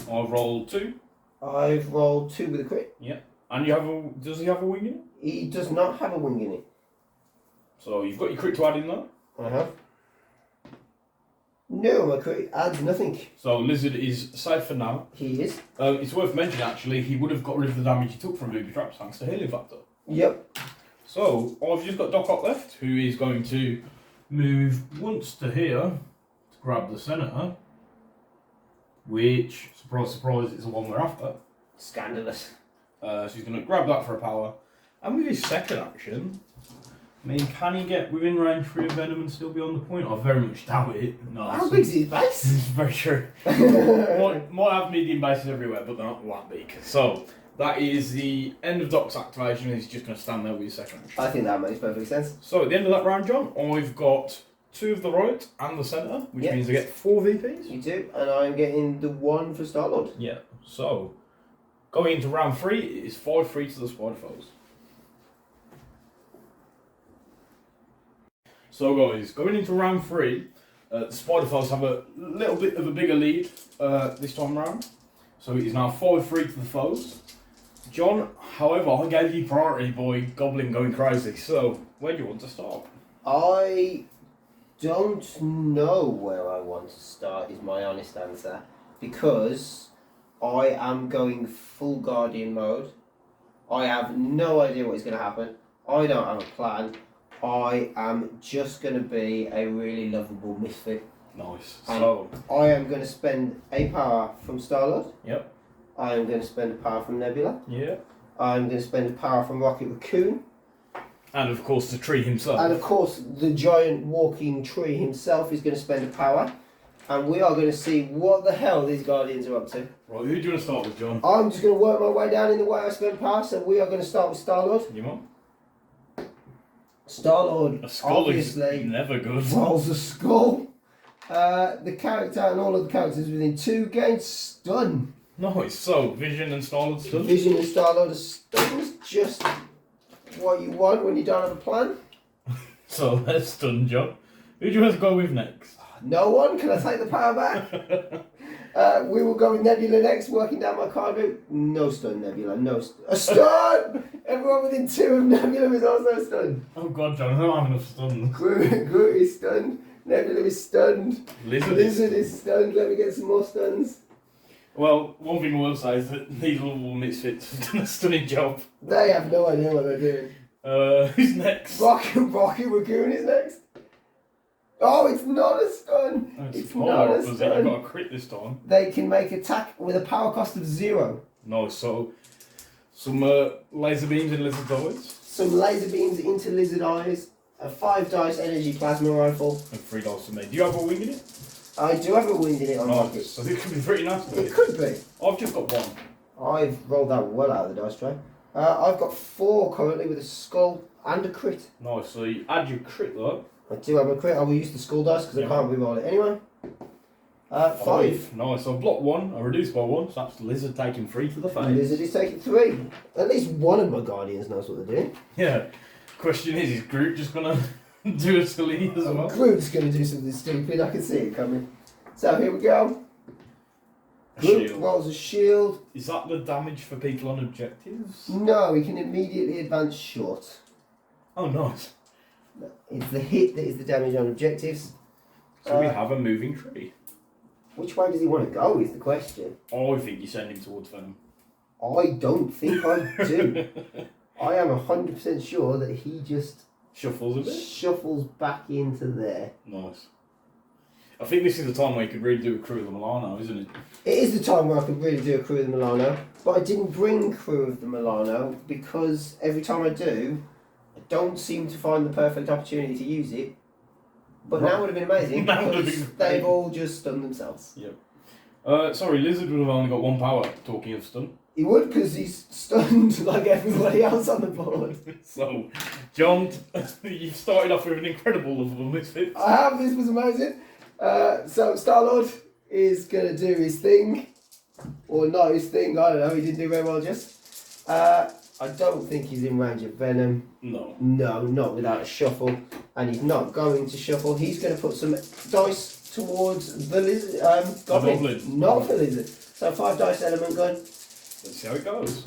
I've rolled 2. I've rolled 2 with a crit. Yeah. And you have a. Does he have a wing in it? He does not have a wing in it. So you've got your crit to add in there. I have. No, my crit adds nothing. So Lizard is safe for now. He is. It's worth mentioning actually, he would have got rid of the damage he took from booby traps thanks to healing factor. Yep. So I've just got Doc Ock left, who is going to move once to here to grab the senator, which, surprise, surprise, is the one we're after. Scandalous. So he's going to grab that for a power, and with his second action, I mean, can he get within range 3 of Venom and still be on the point? I very much doubt it. No, How big's his base? This is very true. might have medium bases everywhere, but they're not that big. So that is the end of Doc's activation. He's just going to stand there with his second action. I think that makes perfect sense. So at the end of that round, John, I've got 2 of the right and the centre, which Yep. means I get 4 VPs. You do, and I'm getting the 1 for Star-Lord. Yeah. So going into round 3, it is 5-3 to the Spider Foes. So guys, going into round 3, the Spider Foes have a little bit of a bigger lead this time round. So it is now 5-3 to the foes. John, however, I gave you priority, boy, Goblin going crazy. So where do you want to start? I don't know where I want to start is my honest answer. Because I am going full Guardian mode. I have no idea what is going to happen. I don't have a plan. I am just going to be a really lovable misfit. Nice. And So I am going to spend a power from Star-Lord. Yep. I am going to spend a power from Nebula. Yeah. I'm going to spend a power from Rocket Raccoon. And of course the tree himself. And of course the giant walking tree himself is going to spend a power. And we are going to see what the hell these Guardians are up to. Right, who do you want to start with, John? I'm just going to work my way down in the way I spend power. So we are going to start with Star-Lord. You want? Star-Lord A skull obviously is never good. rolls a skull. The character and all of the characters within 2 gain stun. Nice. So Vision and Star-Lord stuff. Vision and Star-Lord are stuns, just what you want when you don't have a plan. So that's stun, John. Who do you want to go with next? No one, can I take the power back? We will go with Nebula next, working down my card route. No stun, Nebula, a stun! Everyone within 2 of Nebula is also stunned. Oh god, John, I don't have enough stuns. Groot is stunned, Nebula is stunned, Lizard is stunned, let me get some more stuns. Well, one thing I will say is that these Loveable Misfits have done a stunning job. They have no idea what they're doing. Who's next? Rocket Raccoon is next. Oh, it's not a stun. It's not a stun. You've got a crit this time. They can make attack with a power cost of 0. Nice, so some laser beams in lizard eyes. Some laser beams into lizard eyes. A 5 dice energy plasma rifle. And 3 dice for me. Do you have a wing in it? I do have a wind in it on Rocket. Nice, so this could be pretty nice. It could be. I've just got 1. I've rolled that well out of the dice tray. I've got 4 currently with a skull and a crit. Nice, so you add your crit though. I do have a crit. I will use the skull dice because I can't reroll it anyway. 5. Nice. So I've blocked 1. I reduced by 1. So that's Lizard taking 3 to the face. Lizard is taking 3. At least one of my guardians knows what they're doing. Yeah. Question is Groot just gonna do a silly as well? Groot's going to do something stupid. I can see it coming. So here we go. A Groot shield. rolls a shield. Is that the damage for people on objectives? No, he can immediately advance short. Oh, nice. It's the hit that is the damage on objectives. So we have a moving tree. Which way does he want to go is the question. I think you send him towards Venom. I don't think I do. I am 100% sure that he just Shuffles a bit. shuffles back into there. Nice. I think this is the time where you could really do a Crew of the Milano, isn't it? It is the time where I could really do a Crew of the Milano, but I didn't bring Crew of the Milano because every time I do, I don't seem to find the perfect opportunity to use it. But now would have been amazing That would have because been they've great. all just stunned themselves. Yep. Sorry, Lizard would have only got 1 power, talking of stun. He would because he's stunned like everybody else on the board. So, John, you've started off with an incredible Loveable Misfits. I have, this was amazing. So Star-Lord is going to do his thing. Or not his thing, I don't know, he didn't do very well just. I don't think he's in range of Venom. No. No, not without a shuffle. And he's not going to shuffle. He's going to put some dice towards the lizard, goblin. goblin. Not the lizard. So 5 dice element gun. Let's see how it goes.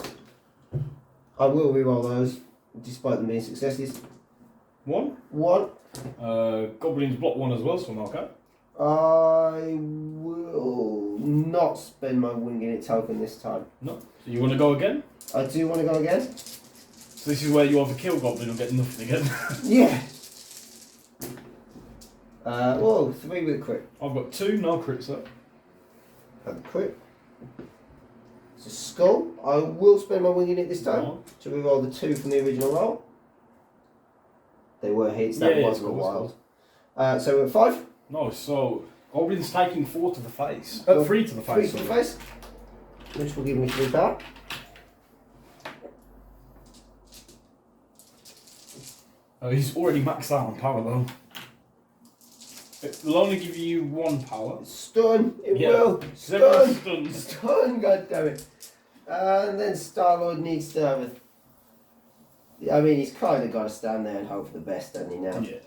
I will reroll those, despite them being successes. 1. 1. Goblin's block 1 as well, so I'm okay. I will not spend my wing in it token this time. No. So you want to go again? I do want to go again. So this is where you either kill Goblin or get nothing again. Yeah. Whoa, 3 with a crit. I've got 2, no crits though. Have a crit. It's a skull. I will spend my wing in it this time No. to reroll the 2 from the original roll. They were hits, that wasn't cool, wild. So we're at 5. Nice, so Goblin's taking 4 to the face. 3 to the 3 face. to the sorry. face. Which will give me 3 power. He's already maxed out on power though. It will only give you 1 power. Stun, it Yeah. will. Several Stun. stuns. Stun, goddammit. And then Star-Lord needs to have a... I mean, he's kind of got to stand there and hope for the best, doesn't he, now? Yeah.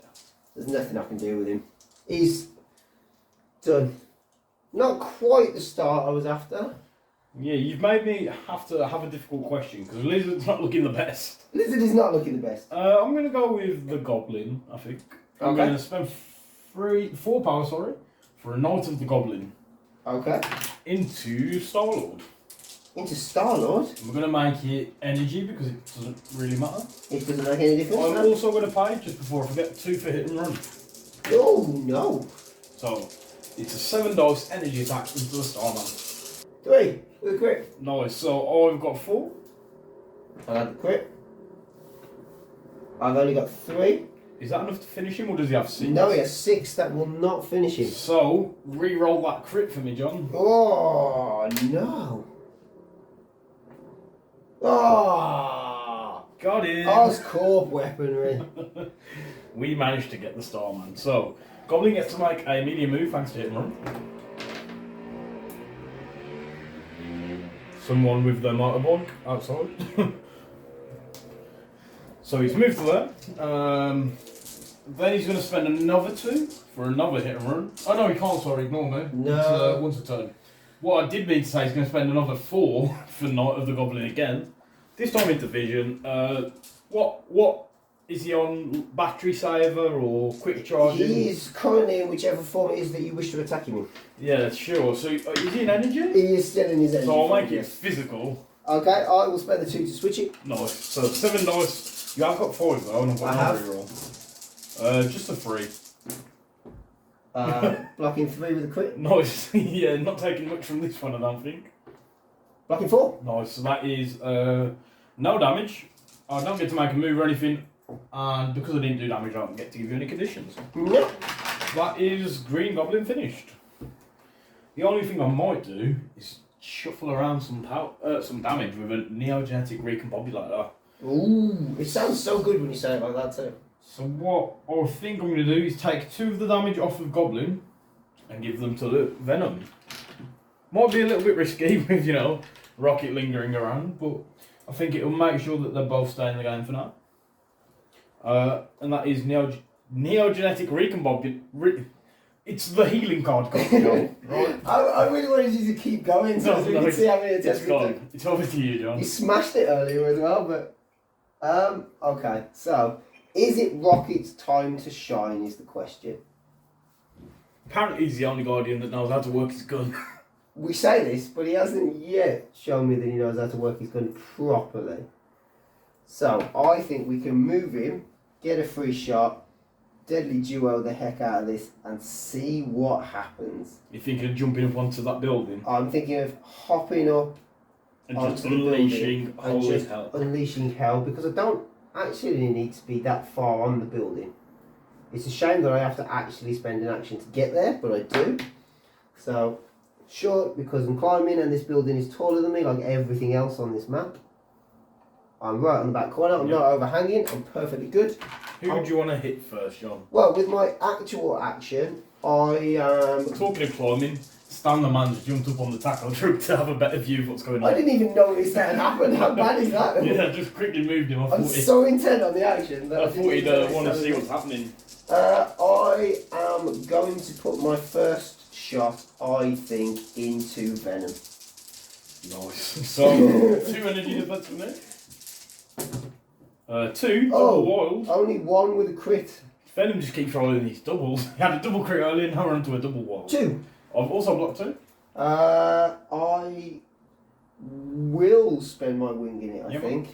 There's nothing I can do with him. He's done. Not quite the start I was after. Yeah, you've made me have to have a difficult question because Lizard's not looking the best. Lizard is not looking the best. I'm going to go with the Goblin, I think. I'm Okay. going to spend 4 power, sorry, for a Knight of the Goblin Okay. into Star-Lord. Into Star-Lord. We're going to make it energy because it doesn't really matter. It doesn't make any difference. I'm no? also going to pay, just before I forget, 2 for hit and run. Oh, no. So, it's a 7 dice energy attack into the Starman. 3 with a crit. Nice, so I've got 4. I had the crit. I've only got 3. Is that enough to finish him or does he have 6? No, he has 6. That will not finish him. So, re-roll that crit for me, John. Oh, no. Oh. Got it. Oscorp weaponry. We managed to get the Starman. So, Goblin gets to make a medium move thanks to hit and run. Someone with their motorbike outside. So he's moved to there. Then he's going to spend another 2 for another hit and run. Oh no, he can't, sorry, ignore me. No. It's once a turn. What I did mean to say, he's going to spend another 4 for Knight of the Goblin again. This time into vision. What is he on? Battery saver or quick charging? He is currently in whichever form it is that you wish to attack him in. Yeah, sure. So is he in energy? He is still in his energy. So I'll form, make it yes. physical. Okay, I will spend the 2 to switch it. Nice. So 7 dice. You have got 5 though, and I've got I another have. reroll. Just a 3. Blocking 3 with a crit. Nice. Yeah, not taking much from this one, I don't think. Blocking 4. Nice. So that is no damage. I don't get to make a move or anything, and because I didn't do damage, I don't get to give you any conditions. No. That is Green Goblin finished. The only thing I might do is shuffle around some damage with a neogenetic recombobulator. Ooh, it sounds so good when you say it like that too. So what I think I'm going to do is take 2 of the damage off of Goblin and give them to the Venom. Might be a little bit risky with, you know, Rocket lingering around, but I think it'll make sure that they both stay in the game for now. And that is Neogenetic Recombobulate. It's the healing card, John. Right? I really wanted you to keep going so we can see how many attempts it's gone. It's over to you, John. You smashed it earlier as well, but... okay, so... Is it Rocket's time to shine is the question. Apparently he's the only Guardian that knows how to work his gun. We say this, but he hasn't yet shown me that he knows how to work his gun properly. So, I think we can move him, get a free shot, deadly duo the heck out of this, and see what happens. You're thinking of jumping up onto that building? I'm thinking of hopping up and onto just the building unleashing and just hell. unleashing hell, because I don't actually need to be that far on the building. It's a shame that I have to actually spend an action to get there, but I do. So, short because I'm climbing and this building is taller than me, like everything else on this map. I'm right on the back corner, I'm not overhanging, I'm perfectly good. Who would you want to hit first, John? Well, with my actual action, Talking of climbing, Stan the man's jumped up on the tackle truck to have a better view of what's going on. I didn't even notice that had happened. How bad is that? Yeah, just quickly moved him. I'm so intent on the action that I thought he'd want to see what's happening. I am going to put my first shot, I think, into Venom. Nice. So, 2 energy defense from there. 2, double wild. Only 1 with a crit. Venom just keeps rolling these doubles. He had a double crit earlier, now we're onto a double wild. 2. I've also blocked 2. I will spend my wing in it, I think.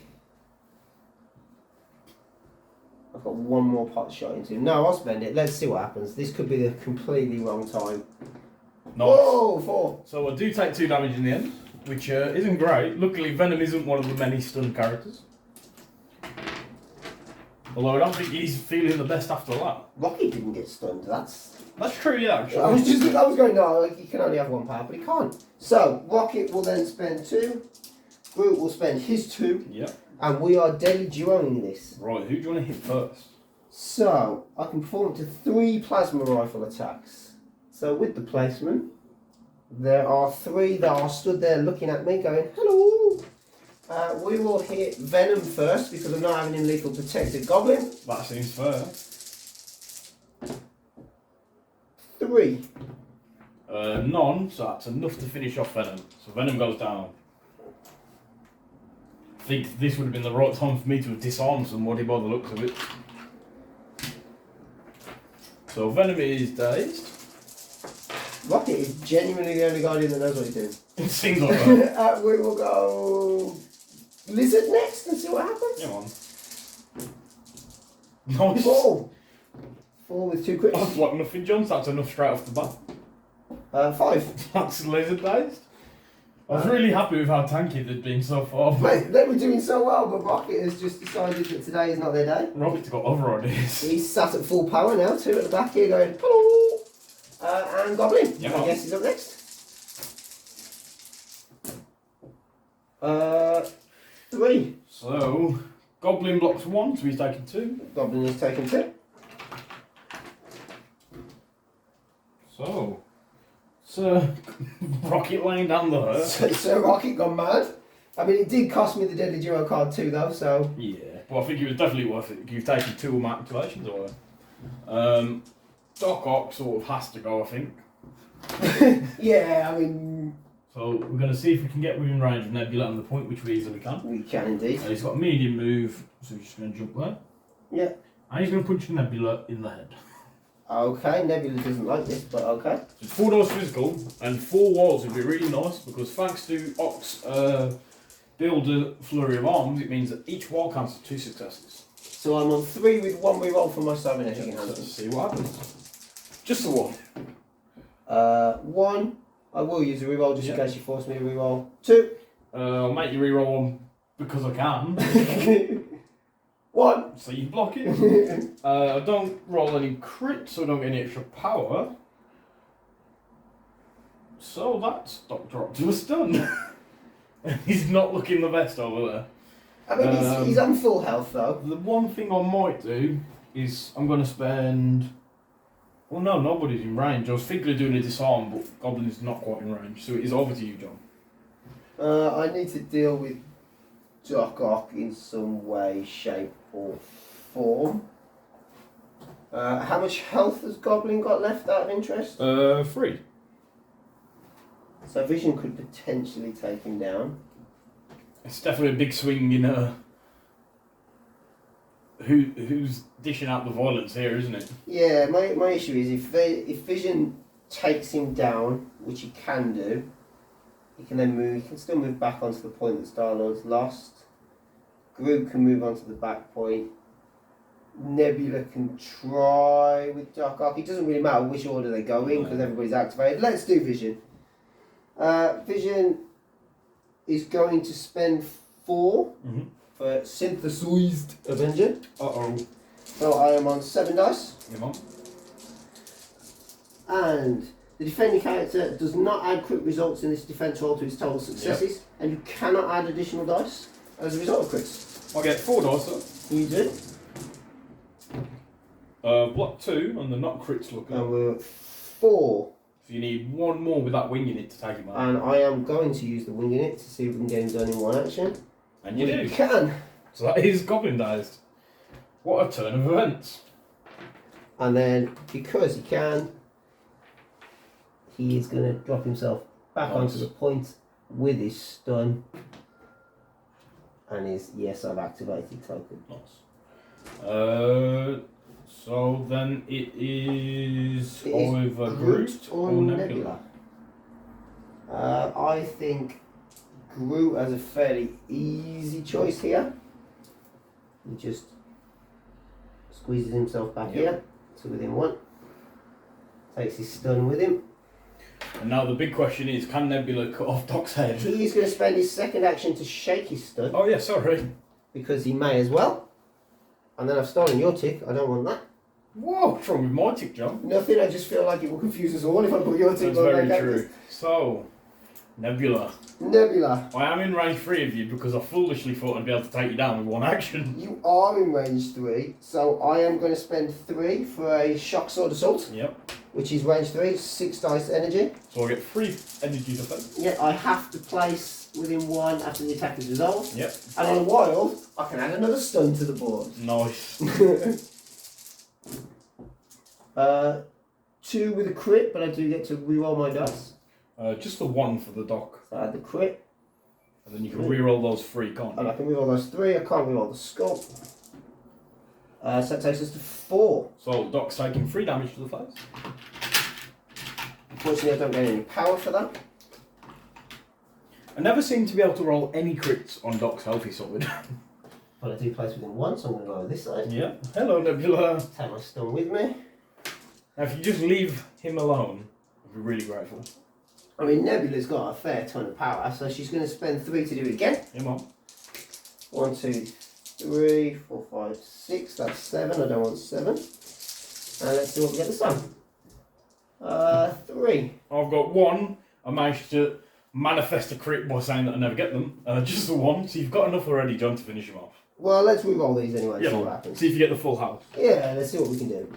I've got 1 more pot shot into him. No, I'll spend it. Let's see what happens. This could be the completely wrong time. Nice. Whoa, 4. So I do take 2 damage in the end, which isn't great. Luckily, Venom isn't one of the many stunned characters. Although I don't think he's feeling the best after that. Rocky didn't get stunned. That's true, yeah, actually. I was going, no, he can only have 1 power, but he can't. So, Rocket will then spend 2. Groot will spend his 2. Yep. And we are deadly duoing this. Right, who do you want to hit first? So, I can perform up to 3 plasma rifle attacks. So, with the placement, there are 3 that are stood there looking at me going, hello. We will hit Venom first because I'm not having him lethal protected Goblin. That seems fair. 3. None, so that's enough to finish off Venom. So Venom goes down. I think this would have been the right time for me to have disarmed somebody by the looks of it. So Venom is dazed. Rocket is genuinely the only Guardian that knows what he's doing. It seems like that. We will go Lizard next and see what happens. Come on. Nice. 4. 4 with 2 crits. That's like nothing, John. That's enough straight off the bat. 5. That's lizard dazed. I was really happy with how tanky they'd been so far. Mate, they were doing so well, but Rocket has just decided that today is not their day. Rocket's got other ideas. He's sat at full power now, 2 at the back here going, hello. And Goblin. Yeah, I guess he's up next. 3. So, Goblin blocks 1, so he's taking 2. Goblin is taking 2. So, Rocket laying down the hurt. So Rocket gone mad. I mean, it did cost me the Deadly Duo card too, though, so... Yeah, but I think it was definitely worth it. You've taken 2 of my activations away. Doc Ock sort of has to go, I think. Yeah, I mean... So, we're going to see if we can get within range of Nebula and the point, which we easily can. We can indeed. He's got a medium move, so he's just going to jump there. Yeah. And he's going to punch Nebula in the head. Okay, Nebula doesn't like this, but okay. So it's 4 doors physical, and 4 walls would be really nice, because thanks to Ock's build a flurry of arms, it means that each wall counts as 2 successes. So I'm on 3 with 1 reroll for my cybernetic So let's enhancement. see what happens. Just the 1. 1, I will use a reroll just in Yeah. case you force me to reroll. 2. I'll make you reroll 1 because I can. 1. So you block it. I don't roll any crit, so I don't get any extra power. So that's Doctor Optimus done. He's not looking the best over there. I mean, he's on full health though. The one thing I might do is I'm going to spend Well, no, nobody's in range. I was thinking of doing a disarm, but Goblin is not quite in range, so it is over to you, John. I need to deal with Doc Ock in some way, shape, or form. How much health has Goblin got left out of interest? 3. So Vision could potentially take him down. It's definitely a big swing in who's dishing out the violence here, isn't it? Yeah, my issue is if Vision takes him down, which he can do, he can then move. He can still move back onto the point that Star-Lord's lost. Groot can move onto the back point. Nebula can try with Dark Arc. It doesn't really matter which order they go in because everybody's activated. Let's do Vision. Vision is going to spend 4 for Synthesized Avenger. So I am on 7 dice. Come on. And the defending character does not add crit results in this defense roll to its total successes, and you cannot add additional dice as a result of crits. I get 4 dice, though. You do. Block 2 on the not crits looker. And we're at 4. So you need 1 more with that wing in it to take him out. And I am going to use the wing in it to see if we can get him done in one action. And you do. Can. So that is Goblin dazed. What a turn of events. And then, because he can, he is going to drop himself back onto the point with his stun. And his yes, I've activated token. Nice. So then it is either Groot or Nebula. I think Groot has a fairly easy choice here. He just squeezes himself back here to within 1. Takes his stun with him. And now the big question is, can Nebula cut off Doc's head? He's going to spend his second action to shake his stun. Oh yeah, sorry. Because he may as well. And then I've stolen your tick. I don't want that. Whoa, what's wrong with my tick, John? Nothing. I just feel like it will confuse us all if I put your tick That's on very their true. characters. So, Nebula. Nebula. I am in range 3 of you because I foolishly thought I'd be able to take you down with 1 action. You are in range 3, so I am going to spend 3 for a shock sword assault. Yep. Which is range 3, 6 dice energy. So I get 3 energy defense. Yeah, I have to place within 1 after the attack is resolved. Yep. And on a wild, I can add another stun to the board. Nice. 2 with a crit, but I do get to reroll my dice. Just the 1 for the Doc. So I add the crit. And then you can reroll those 3, can't And you? I can reroll those 3, I can't reroll the skull. So that takes us to 4. So Doc's taking 3 damage to the face. Unfortunately, I don't get any power for that. I never seem to be able to roll any crits on Doc's healthy sword. But I do place within 1, so I'm going to go this side. Yeah. Hello, Nebula. Take my stun with me. Now, if you just leave him alone, I'd be really grateful. I mean, Nebula's got a fair ton of power, so she's going to spend 3 to do it again. Come on. 1, 2, 3, 4, 5, 6. That's 7. I don't want 7. And let's see what we get this time. 3. I've got 1. I managed to manifest a crit by saying that I never get them. Just the 1. So you've got enough already, John, to finish him off. Well, let's reroll these anyway and Yeah, see what happens. see if you get the full house. Yeah, let's see what we can do.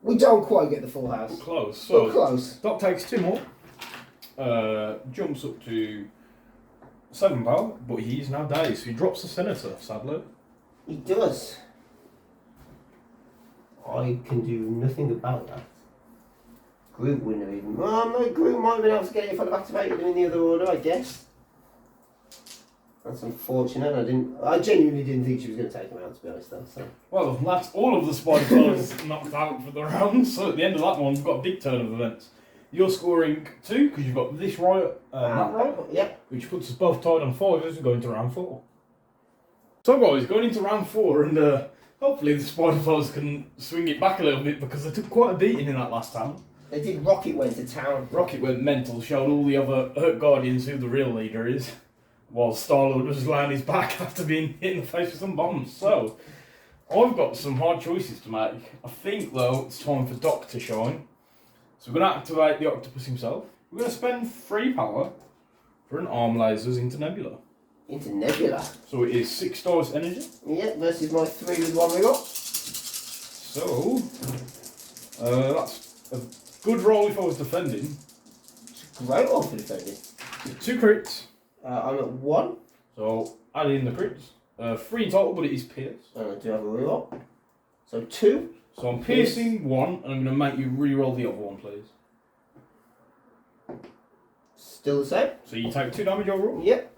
We don't quite get the full house. Close. So So close. Doc takes 2 more. Jumps up to 7 power, but he's now dazed. So he drops the Sinister, sadly. He does. I can do nothing about that. Groot wouldn't have even... Well, no, Groot might have been able to get it if I'd have activated him in the other order, I guess. That's unfortunate. I genuinely didn't think she was going to take him out, to be honest, though. So. Well, that's all of the spider fellas knocked out for the round. So at the end of that one, we've got a big turn of events. You're scoring 2 because you've got this riot, that riot, Yep. which puts us both tied on 5 as we go into round 4. So guys, going into round 4, and hopefully the spider fellas can swing it back a little bit because they took quite a beating in that last town. They did. Rocket went to town. Rocket went mental, showed all the other Hurt Guardians who the real leader is, while Star-Lord was lying his back after being hit in the face with some bombs. So, I've got some hard choices to make. I think, though, it's time for Doc to shine. So we're going to activate the octopus himself. We're going to spend 3 power for an arm lasers into Nebula. Into Nebula. So it is 6 dice energy. Yep, versus my 3 with 1 reroll. So, that's a good roll if I was defending. Great roll for defending. 2 crits. I'm at 1. So add in the crits. 3 in total, but it is pierce. And I do have a reroll. So 2. So I'm piercing 1, and I'm going to make you re-roll the other one, please. Still the same? So you take 2 damage overall. Yep.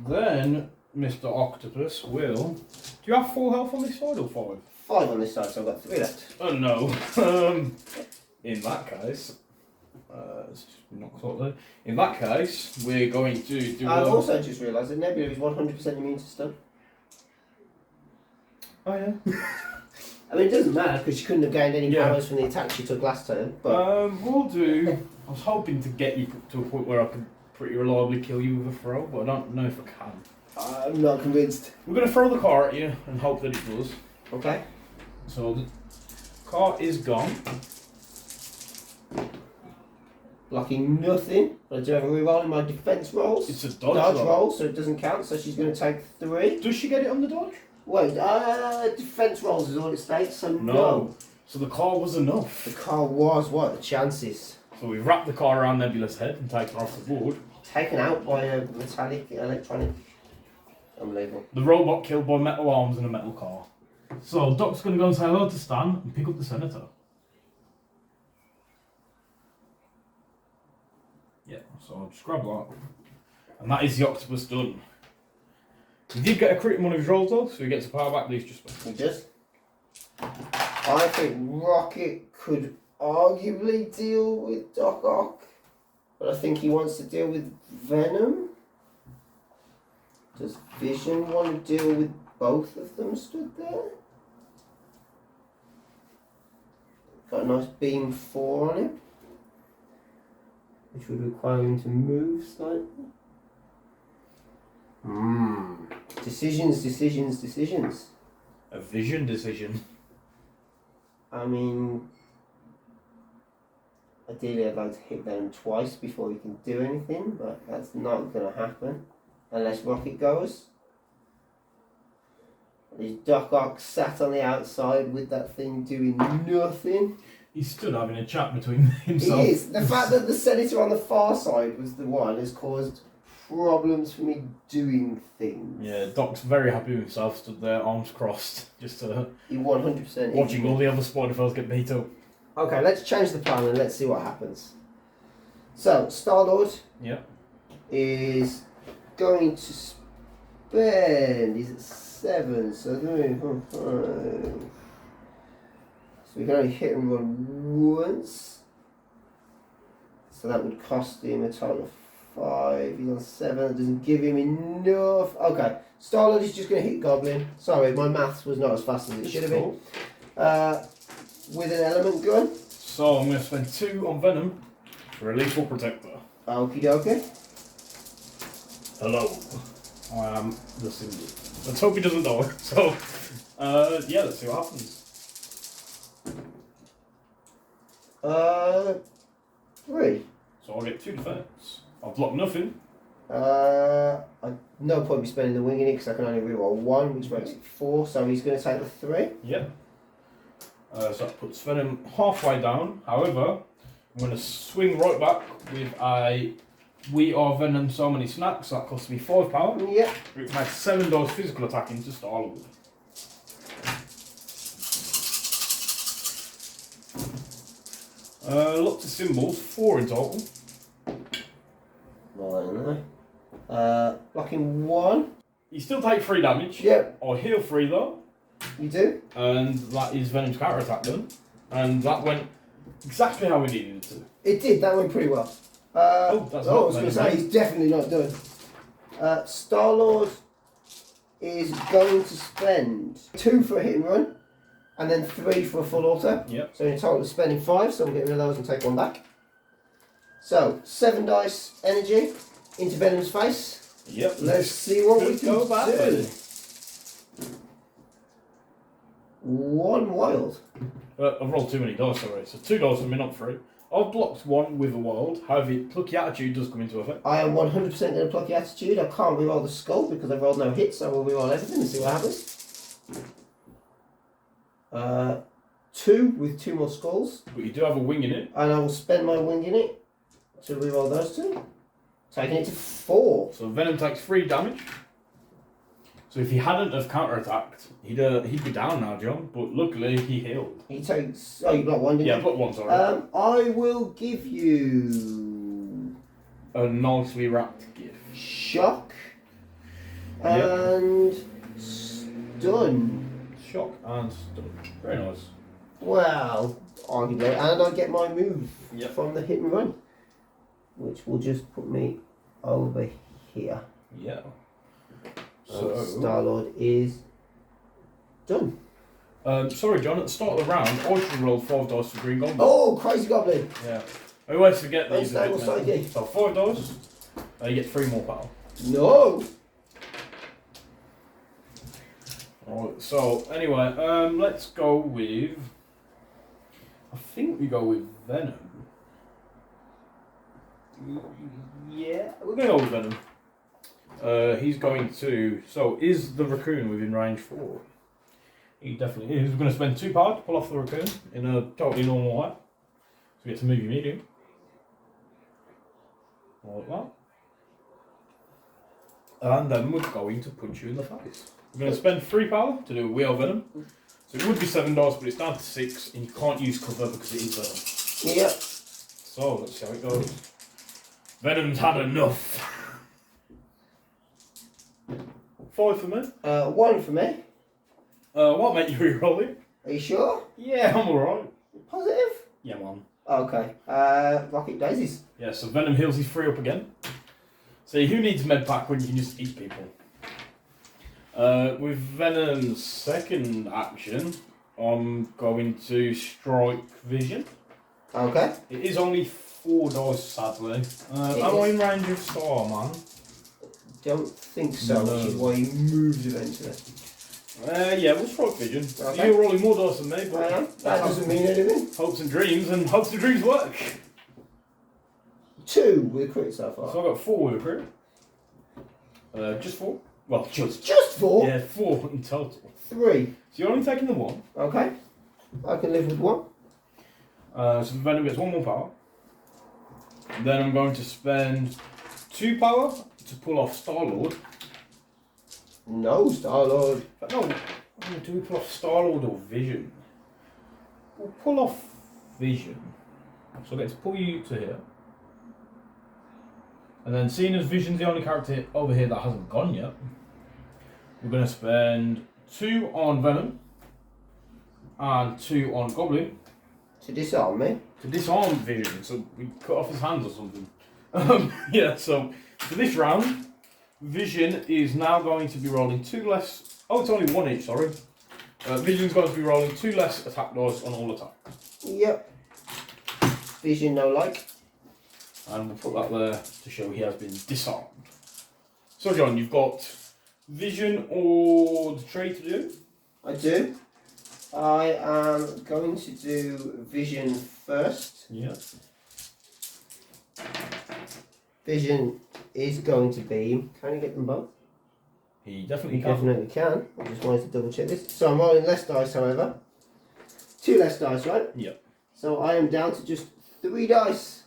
Then Mr. Octopus will. Do you have 4 health on this side or 5? 5 on this side, so I've got 3 left. Oh no. In that case, it's just not quite there. In that case, we're going to do. I've also just realised that Nebula is 100% immune to stun. Oh yeah. I mean, it doesn't matter because she couldn't have gained any powers from the attack she took last turn. But we'll do. I was hoping to get you to a point where I could pretty reliably kill you with a throw, but I don't know if I can. I'm not convinced. We're going to throw the car at you and hope that it does. Okay. So the car is gone. Blocking nothing. But I do have a reroll in my defence rolls. It's a dodge roll, so it doesn't count. So she's going to take 3. Does she get it on the dodge? Wait, defence rolls is all it states, so no. So the car was enough. The car was what? The chances? So we wrap the car around Nebula's head and take her off the board. Taken out by a metallic, electronic. Unbelievable. The robot killed by metal arms and a metal car. So Doc's going to go and say hello to Stan and pick up the Senator. Yeah, so I'll just grab that. And that is the Octopus done. He did get a crit in one of his rolls though, so he gets a power back these just. He does. I think Rocket could arguably deal with Doc Ock, but I think he wants to deal with Venom. Does Vision want to deal with both of them stood there? Got a nice beam 4 on him, which would require him to move slightly. Decisions. A vision decision. I mean, ideally I'd like to hit Venom twice before he can do anything, but that's not going to happen unless Rocket goes. Is Doc Ock sat on the outside with that thing doing nothing? He stood having a chat between himself. He is. The fact that the Senator on the far side was the one has caused problems for me doing things. Yeah, Doc's very happy with himself, stood there, arms crossed, just He 100% watching all the other Spider-Fells get beat up. Okay, let's change the plan and let's see what happens. So, Star-Lord is going to spend... He's at 7, so... So we can only hit and run once. So that would cost him a total of 5. He's on 7. That doesn't give him enough. Okay. Star-Lord is just going to hit Goblin. Sorry, my maths was not as fast as it should have been. With an element gun. So I'm going to spend 2 on Venom for a lethal protector. Okie dokie. Hello. I am the symbol. Let's hope he doesn't die. So, yeah, let's see what happens. 3. So I'll get 2 defense. I'll block nothing. No point me spending the wing in it because I can only reroll 1, which makes it 4. So he's going to take the 3. Yeah. So that puts Venom halfway down. However, I'm going to swing right back with a We Are Venom So Many Snacks. That costs me 5 power. Yeah. It makes 7 dice physical attacking to Star-Lord. Lots of symbols, 4 in total. Blocking 1. You still take 3 damage. Yep. I'll heal 3 though. You do? And that is Venom's counter attack done. And that went exactly how we needed it to. It did, that went pretty well. That's I was going to say, he's definitely not done. Star-Lord is going to spend 2 for a hit and run, and then 3 for a full auto. Yep. So in total, he's spending 5, so I'm getting rid of those and take 1 back. So, 7 dice energy into Venom's face. Yep. Let's see what we can go back, do. buddy. 1 wild. I've rolled too many dice already, so 2 dice for me, not 3. I've blocked 1 with a wild, however, Plucky Attitude does come into effect. I am 100% going to Plucky Attitude. I can't reroll the skull because I've rolled no hits, so we'll reroll everything and see what happens. 2 with 2 more skulls. But you do have a wing in it. And I will spend my wing in it to reroll those 2. Taking it to 4. So Venom takes 3 damage. So if he hadn't have counterattacked, he'd be down now, John. But luckily he healed. He takes. Oh, you got 1, didn't you? Yeah, but 1, sorry. I will give you A nicely wrapped gift. shock and stun. Shock and stun. Very nice. Well, arguably, and I get my move Yep. from the hit and run, which will just put me over here. Yeah. So So Star-Lord is done. sorry, John. At the start of the round, I should have rolled 5 dice for Green Goblin. Oh, crazy goblin! Yeah. I always forget these. Unstable psyche. So 5 dice. You get 3 more power. No. Alright, so anyway, let's go with. I think we go with Venom. Yeah, we're gonna go with Venom. He's going to. So, is the raccoon within range 4? He definitely is. We're going to spend 2 power to pull off the raccoon in a totally normal way. So we get to move your medium. Like that. And then we're going to punch you in the face. We're going to spend 3 power to do a wheel venom. So it would be 7 dice, but it's down to 6, and you can't use cover because it is venom. Yep. So let's see how it goes. Venom's had enough. 5 for me. 1 for me. What made you re-roll it? Are you sure? Yeah, I'm alright. Positive? Yeah, man. Okay. Rocket daisies. Yeah, so Venom heals his 3 up again. See, who needs Medpack when you can just eat people? With Venom's second action, I'm going to strike Vision. Okay. It is only 4 dice, sadly. Am I in range of Star, man? Don't think so, No. which is why he moves eventually. Yeah, we'll strike Vision. Okay. You're rolling more dice than me, but I am. That doesn't mean anything. hopes and dreams work. 2 with crit so far. So I've got 4 with a crit. Just 4? Well, Just 4? Yeah, 4 in total. 3. So you're only taking the 1. Okay. I can live with 1. So Venom gets 1 more power. Then I'm going to spend 2 power to pull off Star-Lord. No, Star-Lord. But no, do we pull off Star-Lord or Vision? We'll pull off Vision. So I get to pull you to here. And then seeing as Vision's the only character over here that hasn't gone yet, we're going to spend 2 on Venom and 2 on Goblin. To disarm me. To disarm Vision, so we cut off his hands or something. Yeah, so for this round, Vision is now going to be rolling 2 less. Oh, it's only 1 each, sorry. Vision's going to be rolling 2 less attack dice on all attacks. Yep. Vision no like. And we'll put that there to show he has been disarmed. So, John, you've got Vision or the tree to do? I do. I am going to do Vision first. Yeah. Vision is going to beam. Can you get them both? He definitely You can. definitely can. I just wanted to double check this. So I'm rolling less dice, however. 2 less dice, right? Yep. So I am down to just 3 dice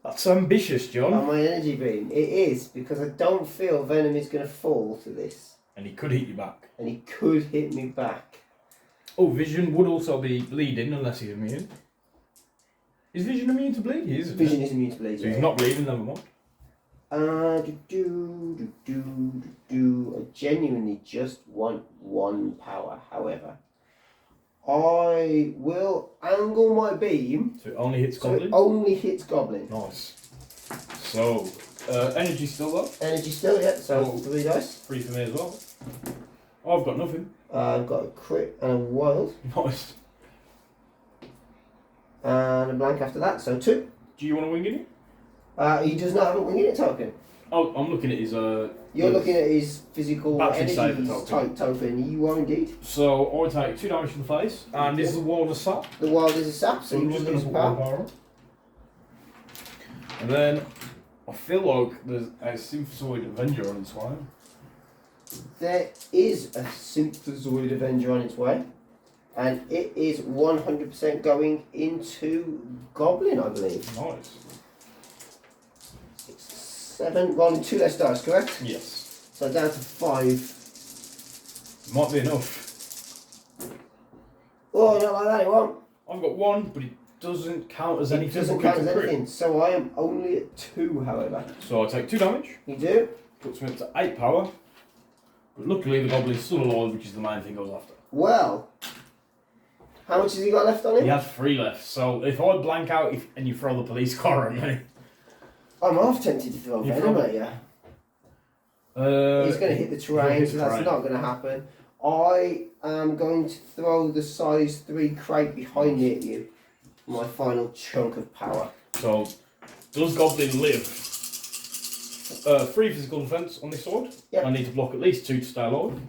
That's ambitious, John. on my energy beam. It is, because I don't feel Venom is going to fall to this. And he could hit you back. And he could hit me back. Oh, Vision would also be bleeding unless he's immune. Is Vision immune to bleed? He is. Vision is immune to bleed. So he's not bleeding, never mind. I genuinely just want 1 power, however. I will angle my beam So it only hits so Goblin? it only hits Goblin. Nice. So, energy still up. Energy still, yeah, so Oh. 3 dice. 3 for me as well. I've got nothing. I've got a crit and a wild, Nice. and a blank after that, so 2. Do you want to wing it? He does not have a wing in it token. Oh, I'm looking at his. You're looking at his physical Battery energy saver token. type token. You are indeed. So I take 2 damage to the face, and this is the wall of sap. The wild is a sap, so So you I'm will just going lose to put 1 power. power on. And then I feel like there's a Synthozoid Avenger on its way. There is a Synthozoid Avenger on its way. And it is 100% going into Goblin, I believe. Nice. 6, 7, rolling 2 less dice, correct? Yes. So down to 5. Might be enough. Oh, not like that, it won't. I've got 1, but it doesn't count as anything. It doesn't count as anything. So I am only at 2, however. So I take 2 damage. You do? Puts me up to 8 power. But luckily the goblin's still alive, which is the main thing I was after. Well, how much has he got left on him? He has 3 left. So if I blank out and you throw the police car at me, I'm half tempted to throw venom at you. He's going to hit the terrain, so that's not going to happen. I am going to throw the size 3 crate behind it at you. My final chunk of power. So, does Goblin live? 3 physical defense on this sword. Yep. I need to block at least 2 to stay alive.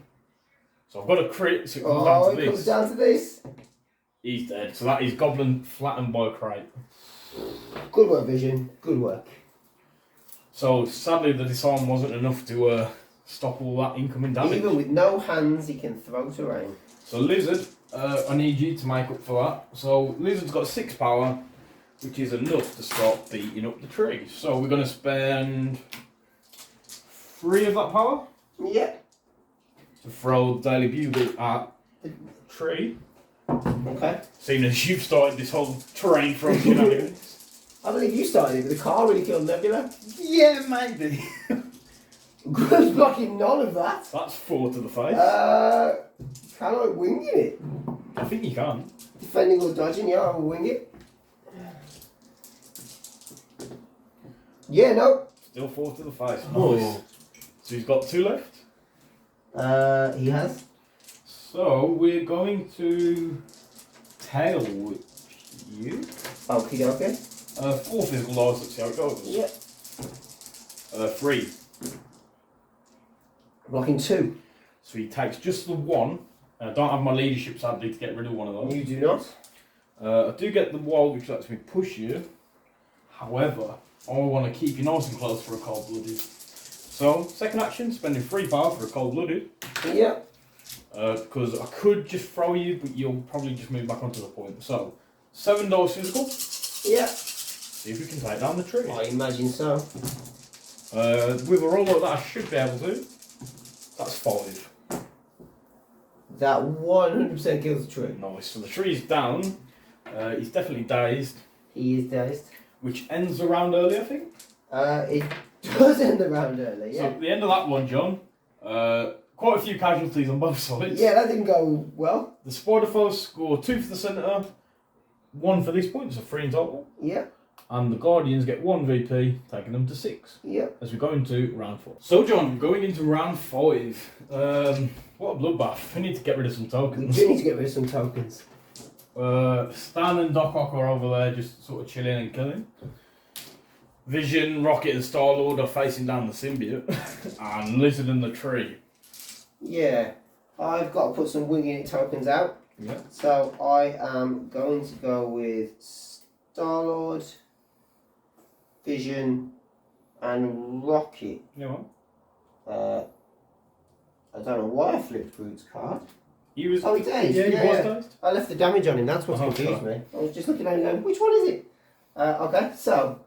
So I've got a crit, so it comes down to this. It comes down to this. He's dead. So that is Goblin flattened by a crate. Good work, Vision. Good work. So sadly the disarm wasn't enough to stop all that incoming damage. Even with no hands, he can throw terrain. So Lizard, I need you to make up for that. So Lizard's got 6 power, which is enough to start beating up the tree. So we're going to spend 3 of that power. Yeah. To throw Daily Bugle at the tree. Okay. Seeing as you've started this whole terrain throwing shenanigans. I believe you started it, but the car really killed Nebula. Yeah, maybe. Group's blocking none of that. That's 4 to the face. Can I wing it? I think you can. Defending or dodging, yeah, I'll wing it. Yeah, no. Still 4 to the face. Oh. Nice. So he's got 2 left. He has. So we're going to tail whip you. Okay, okay. 4 physical dice, let's see how it goes. Yeah. 3. Blocking 2. So he takes just the 1. I don't have my leadership sadly to get rid of one of those. You do not. I do get the wall which lets me push you. However, I want to keep you nice and close for a cold-blooded. So, second action, spending 3 power for a cold-blooded. Yeah. Because I could just throw you, but you'll probably just move back onto the point. So, 7 dice physical. Yeah. See if we can take down the tree. I imagine so. With a roll like that, I should be able to. That's 5. That 100% kills the tree. Nice. So the tree's down. He's definitely dazed. He is dazed. Which ends around early, I think. It does end around early, yeah. So at the end of that one, John, quite a few casualties on both sides. Yeah, that didn't go well. The Spider foes score 2 for the centre, 1 for this point, so 3 in total. Yeah. And the Guardians get 1 VP, taking them to 6. Yeah. As we go into round 4. So John, going into round 5. What a bloodbath. We need to get rid of some We tokens. do need to get rid of some tokens. Stan and Doc Ock are over there just sort of chilling and killing. Vision, Rocket and Star-Lord are facing down the symbiote. And Lizard and the tree. Yeah. I've got to put some winging it tokens out. Yeah. So I am going to go with Star-Lord, Vision and Rocket. Yeah, well. I don't know why I flipped Groot's card. He was. Oh, he dazed. Yeah, he was dazed. I left the damage on him. That's what's Oh, confused sorry. me. I was just looking at him going, which one is it? Okay, so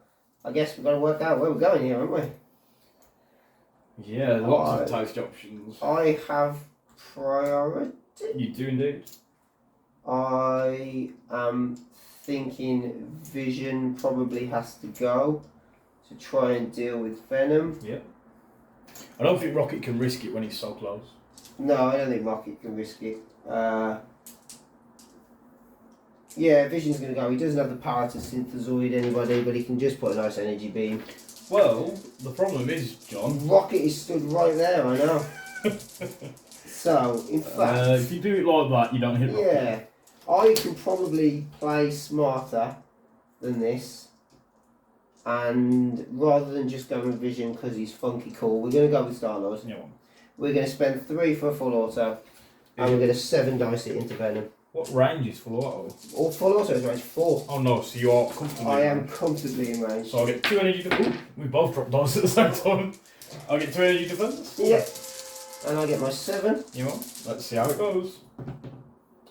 I guess we've got to work out where we're going here, haven't we? Yeah, lots of toast options. I have priority. You do indeed. I am thinking Vision probably has to go to try and deal with Venom. Yeah. I don't think Rocket can risk it when he's so close. No, I don't think Rocket can risk it. Yeah, Vision's going to go. He doesn't have the power to synthesoid anybody, but he can just put a nice energy beam. Well, the problem is, John. Rocket is stood right there, I know. So, in fact... if you do it like that, you don't hit Rocket. Yeah. I can probably play smarter than this. And rather than just go with Vision because he's funky cool, we're going to go with Star-Lord. Yeah. We're going to spend 3 for a full auto. And we're going to 7 dice it into Venom. What range is full auto? All full auto is range 4. Oh no, so you are comfortably. I am comfortably in range. So I get 2 energy defense. We both drop dice at the same time. I get 2 energy defense. Yep. And I get my 7. You know, let's see how it goes.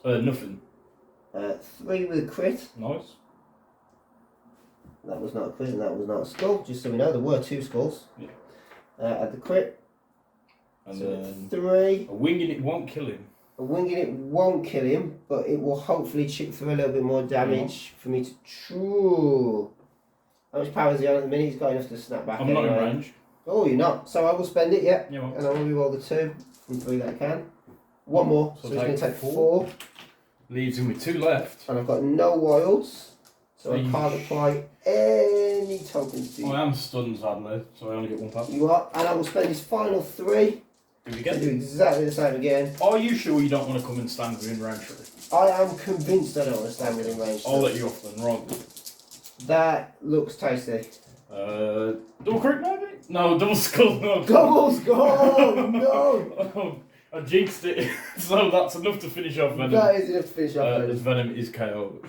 Nothing. 3 with a crit. Nice. That was not a crit and that was not a skull. Just so we know, there were 2 skulls. Yeah. At the crit. And So then 3. a winging it won't kill him. A winging it won't kill him, but it will hopefully chip through a little bit more damage for me to true. How much power is he on at the minute? He's got enough to snap back. I'm not in range. Oh, you're not. So I will spend it, yeah. Yeah, well. And I will re-roll the 2 from 3 that I can. 1 more, so he's going to take 4. Leaves him with 2 left. And I've got no wilds, so I Eesh. can't apply any tokens to you. I am stunned, sadly, so I only get 1 pass. You are, and I will spend his final 3 Do we to get do exactly the same again. Are you sure you don't want to come and stand within range for it? I am convinced I don't want to stand within range. I'll let you off then, right. That looks tasty. Double crit maybe? No, double skull, no. Double skull! No! Oh, I jinxed it, so that's enough to finish off Venom. That is enough to finish off His Venom. Venom is KO.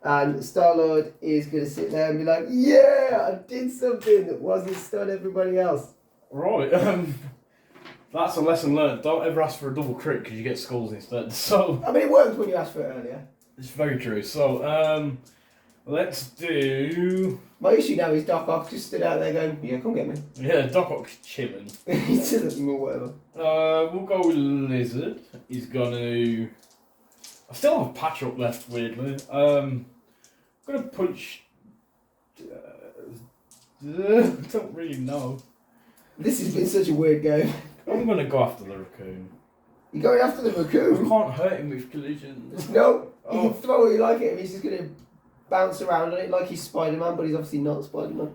And Star-Lord is going to sit there and be like, yeah, I did something that wasn't stun everybody else. Right, that's a lesson learned. Don't ever ask for a double crit because you get skulls instead. So I mean, it worked when you asked for it earlier. it's very true. So let's do. My issue now is Doc Ock just stood out there going, yeah, come get me. Yeah, Doc Ock's chilling. He doesn't know whatever. We'll go with Lizard. He's gonna. I still have Patch Up left, weirdly. I'm gonna punch. I don't really know. This has been such a weird game. I'm gonna go after the raccoon. You're going after the I raccoon? can't hurt him with collisions. No, you Oh. can throw it like it. He's just going to bounce around on it like he's Spider-Man, but he's obviously not Spider-Man.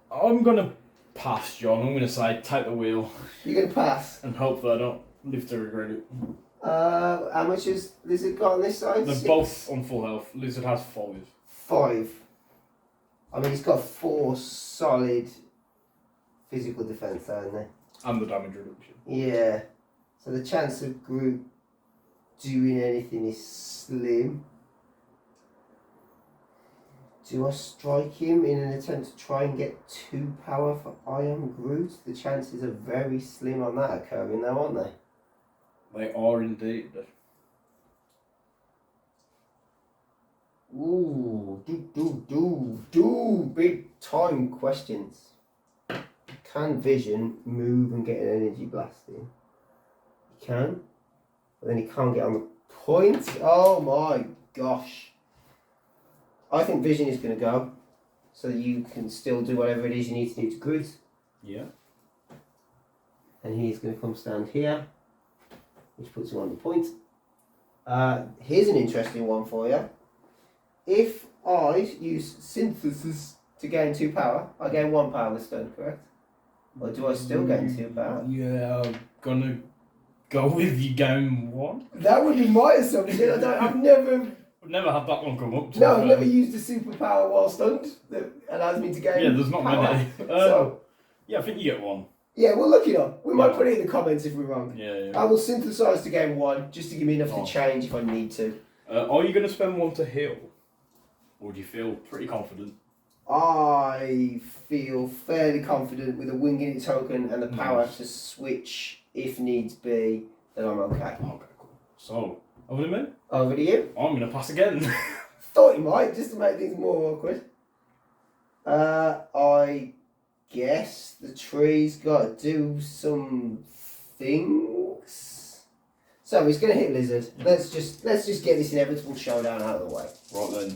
I'm gonna pass, John. I'm gonna say take the wheel You're going to pass. and hope that I don't live to regret it. How much has Lizard got on this side? They're 6? both on full health. Lizard has 5. 5. I mean, he's got 4 solid physical defence, hasn't he? And the damage reduction. Yeah. So the chance of Groot doing anything is slim. Do I strike him in an attempt to try and get 2 power for I Am Groot? The chances are very slim on that occurring though, aren't they? They are indeed. Ooh, big time questions. Can Vision move and get an energy blast in? He can, but then he can't get on the point. Oh my gosh. I think Vision is going to go, so that you can still do whatever it is you need to do to Groot. Yeah. And he's going to come stand here, which puts him on the point. Here's an interesting one for you. If I use Synthesis to gain 2 power, I gain 1 power with stun, correct? Or do I still gain 2 power? Yeah, I'm gonna go with you game 1. That would be my assumption. I've never had that one come up. No, I've never used a superpower while stunned that allows me to gain Yeah, there's not power. many. So, Yeah, I think you get 1. yeah, we'll look it up. We might Yeah. put it in the comments if we're wrong. Yeah. I will synthesise to gain 1 just to give me enough Oh. to change if I need to. Are you gonna spend 1 to heal? Or do you feel pretty confident? I feel fairly confident with a winging it token and the power Nice. to switch if needs be that I'm okay. Okay, cool. So, over to me. Over to you. I'm gonna pass again. Thought you might, just to make things more awkward. I guess the tree's got to do some things. So he's going to hit Lizard. Let's just get this inevitable showdown out of the way. Right then.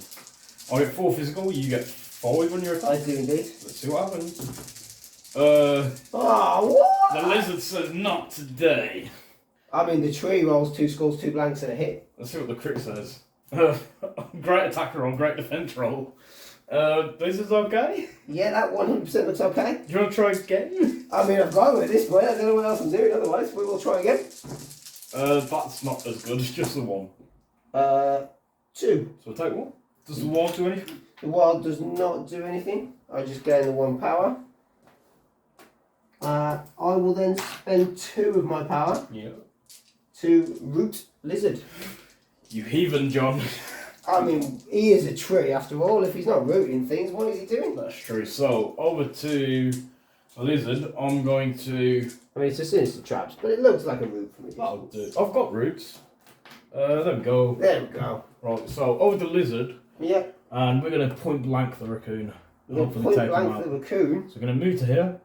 I get 4 physical, you get 5 on your attack. I do indeed. Let's see what happens. What? The lizard says not today. I mean, the tree rolls 2 skulls, 2 blanks, and a hit. Let's see what the crit says. Great attack roll, great defense roll. Lizard's okay? Yeah, that 100% looks okay. Do you want to try again? I mean, I've gone with this point. I don't know what else I'm doing. Otherwise, we will try again. That's not as good, it's just the 1. 2. So take 1. Does the wall do anything? The wild does not do anything. I just gain the 1 power. I will then spend 2 of my power Yeah. to root Lizard. You heathen, John. I mean, he is a tree after all. If he's not rooting things, what is he doing? That's true. So, over to Lizard. I'm going to... I mean, it's a Sinister Traps, but it looks like a root for me. I've got roots. There we go. There we go. Right, so over the lizard, Yeah. and we're going to point blank the raccoon. We're going to point blank the raccoon. So we're going to move to here,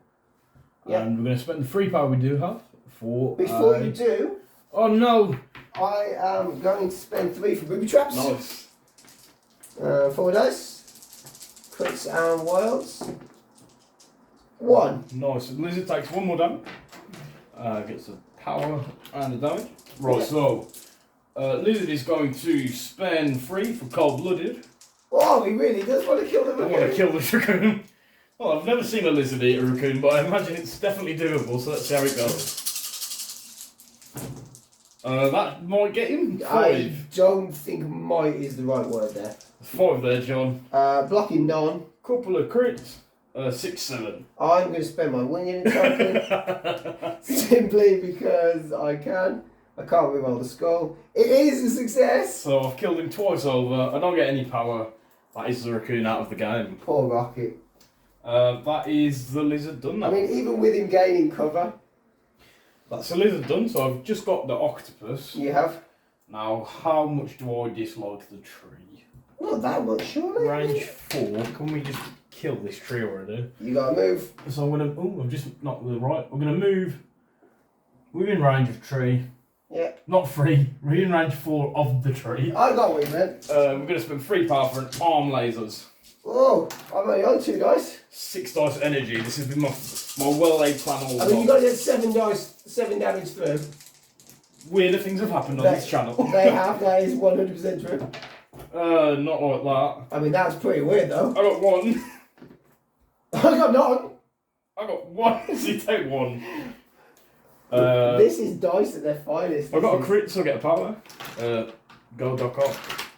and we're going to spend the free power we do have for... Before you do... Oh no! I am going to spend 3 for booby traps. Nice. 4 dice. Crits and wilds. 1. Nice. The lizard takes 1 more damage. Gets the power and the damage. Right, so... lizard is going to spend 3 for cold-blooded. Oh, he really does want to kill the raccoon. I want to kill this raccoon. Well, I've never seen a lizard eat a raccoon, but I imagine it's definitely doable, so let's see how it goes. That might get him. 5. I don't think might is the right word there. 5 there, John. Blocking none. Couple of crits. 6, 7. I'm going to spend my winning token simply because I can. I can't reroll the skull. It is a success! So I've killed him twice over. I don't get any power. That is the raccoon out of the game. Poor Rocket. That is the lizard done now. I mean, even with him gaining cover. That's the lizard done, so I've just got the octopus. You have? Now, how much do I dislike the tree? Not that much, surely. Range 4. Can we just kill this tree already? You gotta move. So I'm gonna... Oh, I've just not the right. I'm gonna move within range of tree. Yeah. Not 3. Within range 4 of the tree. I got what you meant. We're gonna spend 3 power for an arm lasers. Oh, I'm only on 2 dice. 6 dice energy. This has been my well-laid plan all I mean, along. you gotta get 7 dice, 7 damage through. Weirder things have happened on this channel. They have, that is 100% true. Not like that. I mean, that's pretty weird though. I got 1. I got none. I got 1. So you take 1. This is dice at their finest. I got a crit, so I get a power. Go Doc off.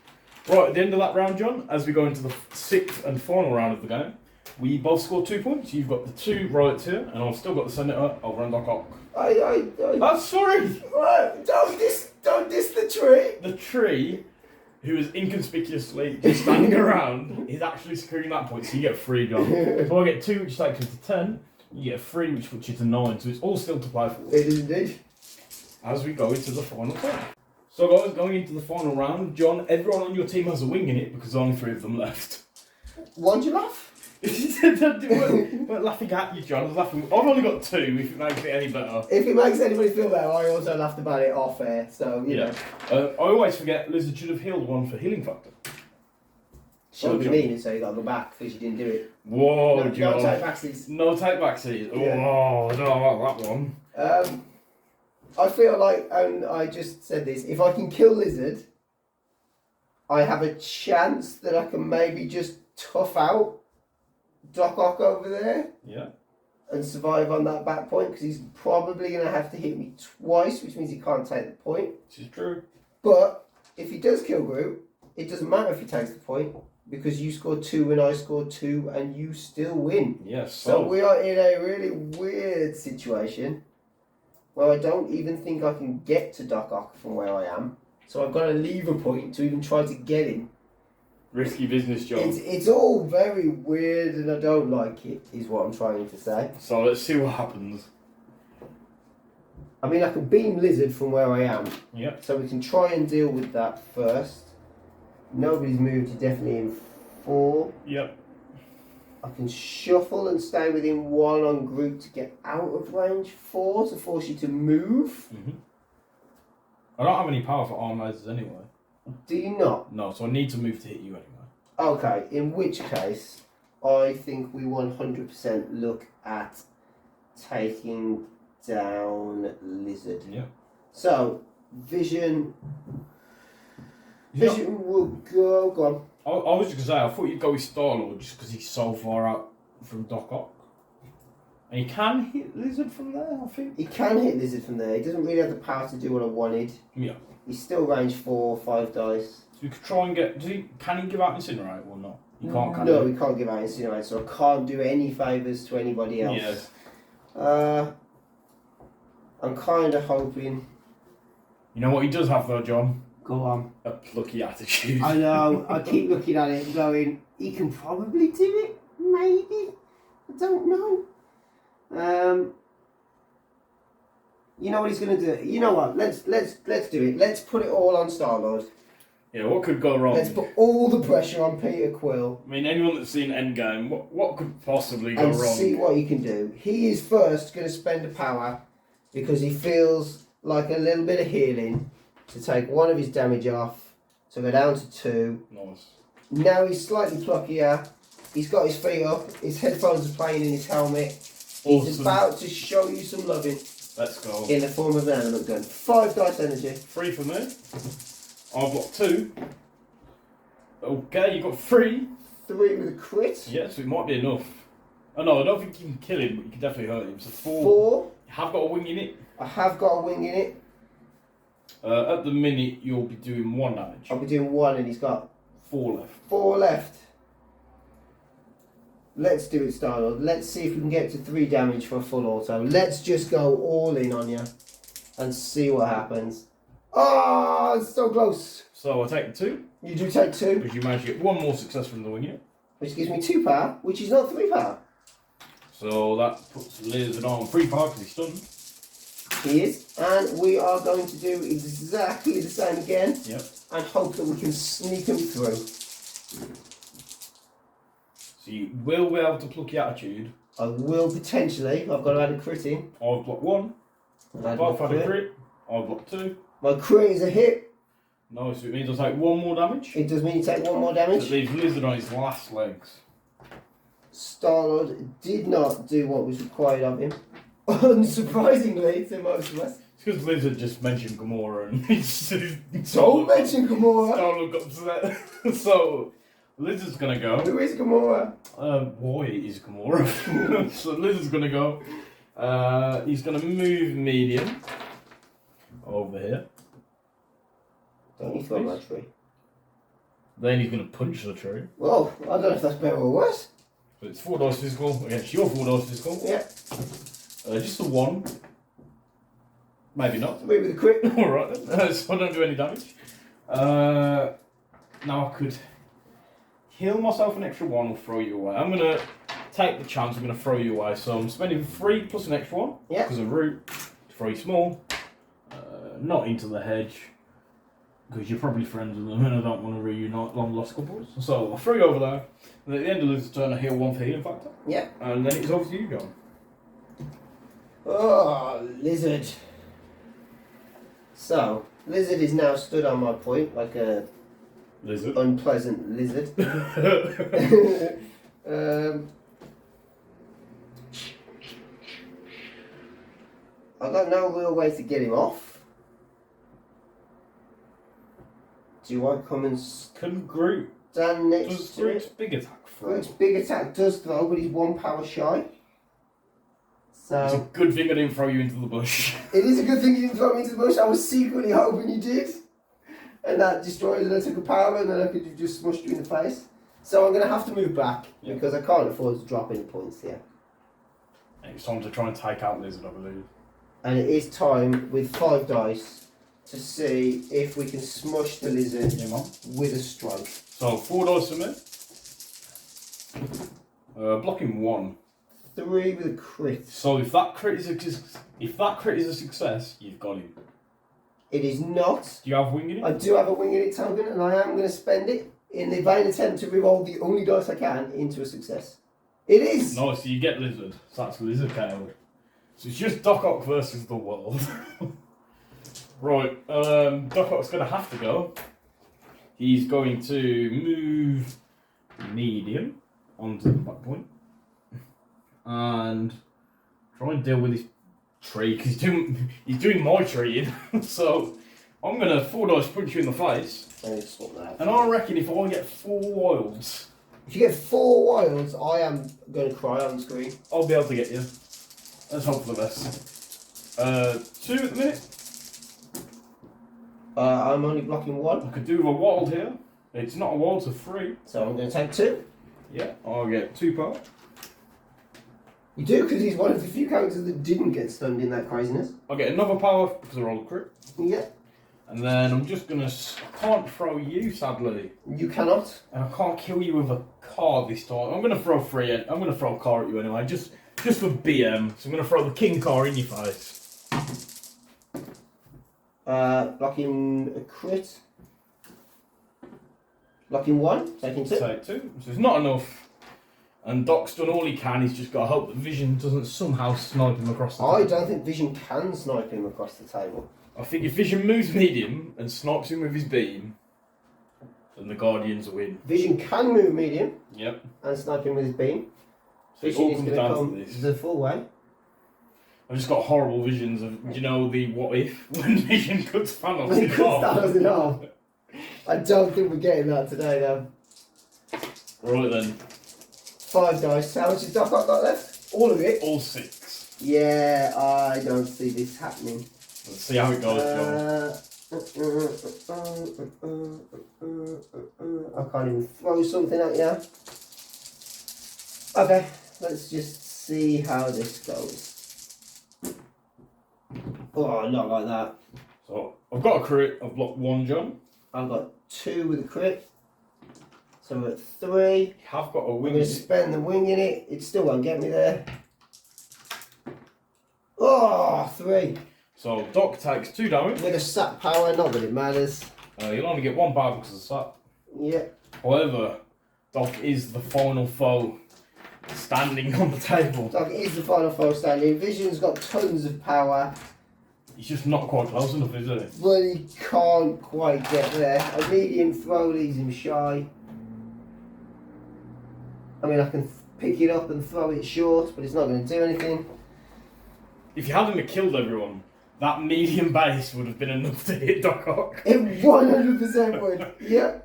Right, at the end of that round, John, as we go into the 6th and final round of the game, we both scored 2 points. You've got the 2 riots here, and I've still got the Senator over on Doc Ock. I'm sorry! Don't diss the tree! The tree, who is inconspicuously just standing around, is actually securing that point, so you get 3, John. So I get 2, which takes you to 10. You get 3, which puts you to 9, so it's all still to play for. It is indeed. As we go into the final turn. So guys, going into the final round, John, everyone on your team has a wing in it because only 3 of them left. Why'd you laugh? we're laughing at you, John. I was laughing. I've only got 2, if it makes it any better. If it makes anybody feel better, I also laughed about it off air, so, you know. I always forget Lizard should have healed 1 for healing factor. Shouldn't be meaning, so you got to go back because you didn't do it. Whoa, no, John. No take backsies. No take backsies. Yeah. Oh, I don't like that one. I feel like, and I just said this, if I can kill Lizard, I have a chance that I can maybe just tough out Doc Ock over there. Yeah. And survive on that back point, because he's probably going to have to hit me twice, which means he can't take the point. This is true. But if he does kill Groot, it doesn't matter if he takes the point, because you scored 2 and I scored 2 and you still win. Yes. So we are in a really weird situation where I don't even think I can get to Doc Ock from where I am. So I've got to leave a point to even try to get him. Risky business, John. It's all very weird and I don't like it, is what I'm trying to say. So let's see what happens. I mean, I can beam Lizard from where I am. Yep. So we can try and deal with that first. Nobody's moved, you're definitely in 4. Yep. I can shuffle and stay within 1 on Groot to get out of range 4 to force you to move. Mm-hmm. I don't have any power for arm lasers anyway. Do you not? No, so I need to move to hit you anyway. Okay, in which case, I think we 100% look at taking down Lizard. Yeah. So, Vision will go on. I was just going to say, I thought you'd go with Star-Lord just because he's so far out from Doc Ock. And he can hit Lizard from there, I think. He can hit Lizard from there. He doesn't really have the power to do what I wanted. Yeah. He's still range 4, 5 dice. So we could try and get... Can he give out Incinerate or not? He can't, can No, he? he can't give out Incinerate, so I can't do any favours to anybody else. Yes. I'm kind of hoping... You know what he does have though, John? Go on. A plucky attitude. I know, I keep looking at it and going, he can probably do it, maybe. I don't know. You know what he's going to do? You know what? Let's do it. Let's put it all on Star-Lord. Yeah, what could go wrong? Let's put all the pressure on Peter Quill. I mean, anyone that's seen Endgame, what could possibly go wrong? And see what he can do. He is first going to spend a power because he feels like a little bit of healing to take one of his damage off, to go down to 2. Nice. Now he's slightly pluckier. He's got his feet up. His headphones are playing in his helmet. He's Awesome. about to show you some loving. Let's go. In the form of an element gun. 5 dice energy. 3 for me. I've got 2. Okay, you got 3. 3 with a crit. Yeah, so it might be enough. Oh no, I don't think you can kill him, but you can definitely hurt him. So 4. 4. You have got a wing in it. I have got a wing in it. At the minute, you'll be doing 1 damage. I'll be doing 1 and he's got 4 left. 4 left. Let's do it, Star-Lord. Let's see if we can get to 3 damage for a full auto. Let's just go all in on you and see what happens. Oh, it's so close. So I take the 2. You do take 2, Because you manage to get 1 more success from the wing unit. which gives me 2 power, which is not 3 power. So that puts Lizard on 3 power because he's stunned. He is. And we are going to do exactly the same again. Yep. And hope that we can sneak him through. So you will be able to pluck your attitude. I will potentially. I've got to add a crit in. I've blocked 1. Add Both my had a crit. crit. I've blocked 2. My crit is a hit. Nice, so it means I'll take 1 more damage. It does mean you take 1 more That damage. leaves Lizard on his last legs. Star-Lord did not do what was required of him. Unsurprisingly to most of us. It's because Lizard just mentioned Gamora and he's Don't mention Gamora. Star-Lord got upset. So Lizard's gonna go. Who is Gamora? Boy, is Gamora. So Lizard's gonna go. He's gonna move medium over here. Don't you throw that tree. Then he's gonna punch the tree. Well, I don't know if that's better or worse. So it's 4 dice physical against your 4 dice physical. Yeah. Just a 1. Maybe not. Maybe with a crit. Alright then. So I don't do any damage. Now I could heal myself an extra 1 or throw you away. I'm gonna take the chance, I'm gonna throw you away. So I'm spending 3 plus an extra 1. Yeah. Because of root. To throw you small. Not into the hedge. Because you're probably friends with them and I don't want to reunite long lost couples. So I'll throw you over there. And at the end of this turn I heal 1 for healing factor. Yeah. And then it's over to you, John. Oh, Lizard. So, Lizard is now stood on my point like a Lizard. unpleasant lizard. I've got no real way to get him off. Do I come and Can Groot. stand next Does to Groot's it? big attack throw? Groot's big attack does throw, but he's 1 power shy. It's a So, good thing I didn't throw you into the bush. it is a good thing you didn't throw me into the bush. I was secretly hoping you did. And that destroyed it. I took a power and then I could have just smushed you in the face. So I'm going to have to move back Yeah. because I can't afford to drop any points here. And it's time to try and take out Lizard, I believe. And it is time with 5 dice to see if we can smush the lizard Yeah, man. with a strike. So 4 dice for me. Blocking 1. 3 with a crit. So if that crit is a success, you've got him. It is not. Do you have wing in I it? do have a wing in it token and I am going to spend it in the vain attempt to reroll the only dice I can into a success. It is! No, so you get Lizard. So that's Lizard KO. So it's just Doc Ock versus the world. Right, Doc Ock's going to have to go. He's going to move medium onto the back point. And try and deal with his tree, because he's doing my tree in. So I'm going to 4 dice punch you in the face. I need to swap that out. And I reckon if I get 4 wilds, If you get 4 wilds, I am going to cry on screen. I'll be able to get you. Let's hope for the best. 2 at the minute. I'm only blocking 1, I could do a wild here. It's not a wild, so 3. so I'm going to take 2. Yeah, I'll get 2 power. You do, because he's one of the few characters that didn't get stunned in that craziness. I'll get another power because I rolled a crit. Yeah. And then I'm just gonna. I can't throw you, sadly. You cannot. And I can't kill you with a car this time. I'm gonna throw 3. I'm gonna throw a car at you anyway, just for BM. So I'm gonna throw the king car in your face. Blocking a crit. Blocking 1, taking 2. Take 2. So it's not enough. And Doc's done all he can. He's just got to hope that Vision doesn't somehow snipe him across the I table. don't think Vision can snipe him across the table. I think if Vision moves medium and snipes him with his beam, then the Guardians win. Vision can move medium Yep. and snipe him with his beam. So it Vision all is comes going to down come to this. the full way. I've just got horrible visions of, you know, the what if when Vision cuts Thanos When in he cuts half. Thanos in half. I don't think we're getting that today, though. Right then, 5 dice. How much has Doc Ock got left? All of it? all 6. Yeah, I don't see this happening. Let's see how it goes, John. I can't even throw something at you. Okay, let's just see how this goes. Oh, not like that. So I've got a crit. I've blocked 1, John. I've got 2 with a crit. So we're at 3. You have got a I'm wing. going to spend the wing in it. It still won't get me there. Oh, 3. So Doc takes 2 damage. With a sap power, not that it matters. You'll only get 1 power because of the sap. Yeah. However, Doc is the final foe standing on the table. Doc is the final foe standing. Vision's got tons of power, He's just not quite close enough, is he? but he can't quite get there. A medium throw leaves him shy. I mean, I can pick it up and throw it short, but it's not going to do anything. If you hadn't have killed everyone, that medium base would have been enough to hit Doc Ock. It 100% would. Yeah.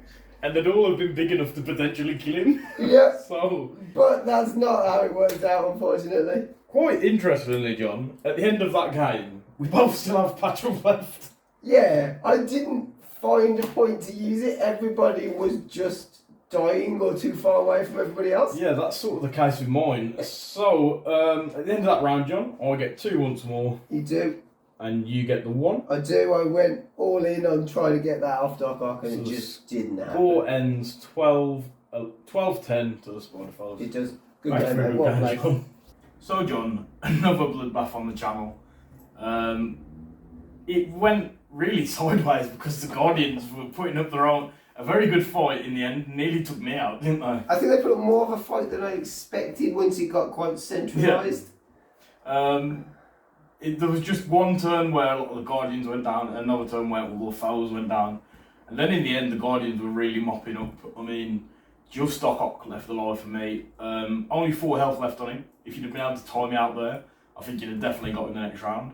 And they'd all have been big enough to potentially kill him. Yeah. So, But that's not how it worked out, unfortunately. quite interestingly, John, at the end of that game, we both still have Patchel left. Yeah, I didn't find a point to use it. Everybody was just dying or too far away from everybody else. Yeah, that's sort of the case with mine. So, at the end of that round, John, I get 2 once more, You do. and you get the 1. I do. I went all in on trying to get that off Doc Ock, and So it the just didn't happen. Score ends 12-10 to the Spider Foes. It does. Good Thanks game, for a mate. good Well game, played. John. So, John, another bloodbath on the channel. It went really sideways because the Guardians were putting up a very good fight in the end. Nearly took me out, didn't they? I think they put up more of a fight than I expected once it got quite centralised. There was just one turn where a lot of the Guardians went down, and another turn where all the foes went down. And then in the end, the Guardians were really mopping up. I mean, just Doc Ock left alive for me. Only 4 health left on him. If you'd have been able to time me out there, I think you'd have definitely got in the next round.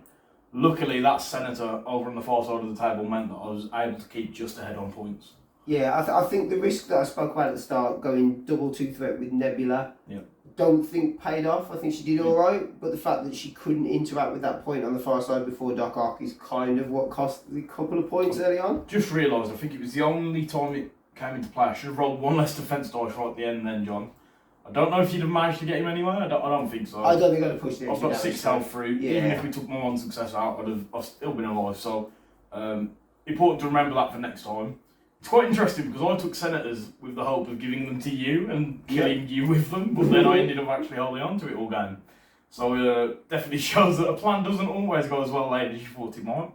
Luckily, that Senator over on the far side of the table meant that I was able to keep just ahead on points. Yeah, I think the risk that I spoke about at the start, going double 2 threat with Nebula, Yeah. don't think paid off. I think she did alright, but the fact that she couldn't interact with that point on the far side before Doc Ock is kind of what cost the couple of points early on. Just realised, I think it was the only time it came into play. I should have rolled 1 less defence dice right at the end then, John. I don't know if you'd have managed to get him anywhere. I don't think so. I don't think I'd have pushed it. I've got 6 health through. Yeah. Even if we took my 1 success out, I've still been alive. So, important to remember that for next time. It's quite interesting because I took Senators with the hope of giving them to you and killing you with them, but then I ended up actually holding on to it all game. So, definitely shows that a plan doesn't always go as well laid as you thought it might.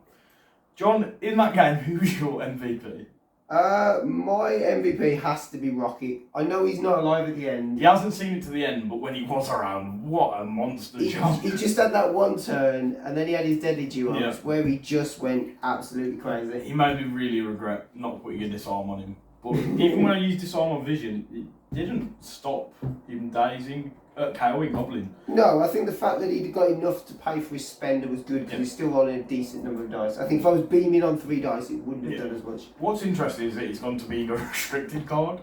John, in that game, who was your MVP? My MVP has to be Rocket. I know he's not alive at the end. He hasn't seen it to the end, but when he was around, what a monster, John. He just had that one turn, and then he had his deadly duos Yeah. where he just went absolutely crazy. He made me really regret not putting a disarm on him. But even when I used disarm on Vision, it didn't stop him dazing, KOing Goblin. No, I think the fact that he'd got enough to pay for his spender was good because he's still rolling a decent number of dice. I think if I was beaming on 3 dice, it wouldn't have done as much. What's interesting is that it's gone to being a restricted card.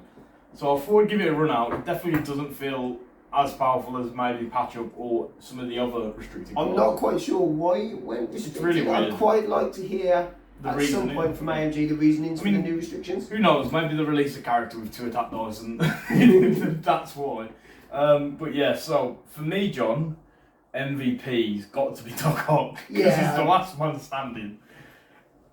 So I thought I'd give it a run out. It definitely doesn't feel as powerful as maybe Patch Up or some of the other restricted cards. I'm not quite sure why it went restricted. It's really weird. I'd quite like to hear The at reasoning. some point from AMG the reasonings for the new restrictions. Who knows? Maybe they'll release a character with 2 attack dice and that's why. But yeah, so for me, John, MVP's got to be Doc Ock because he's the last man standing.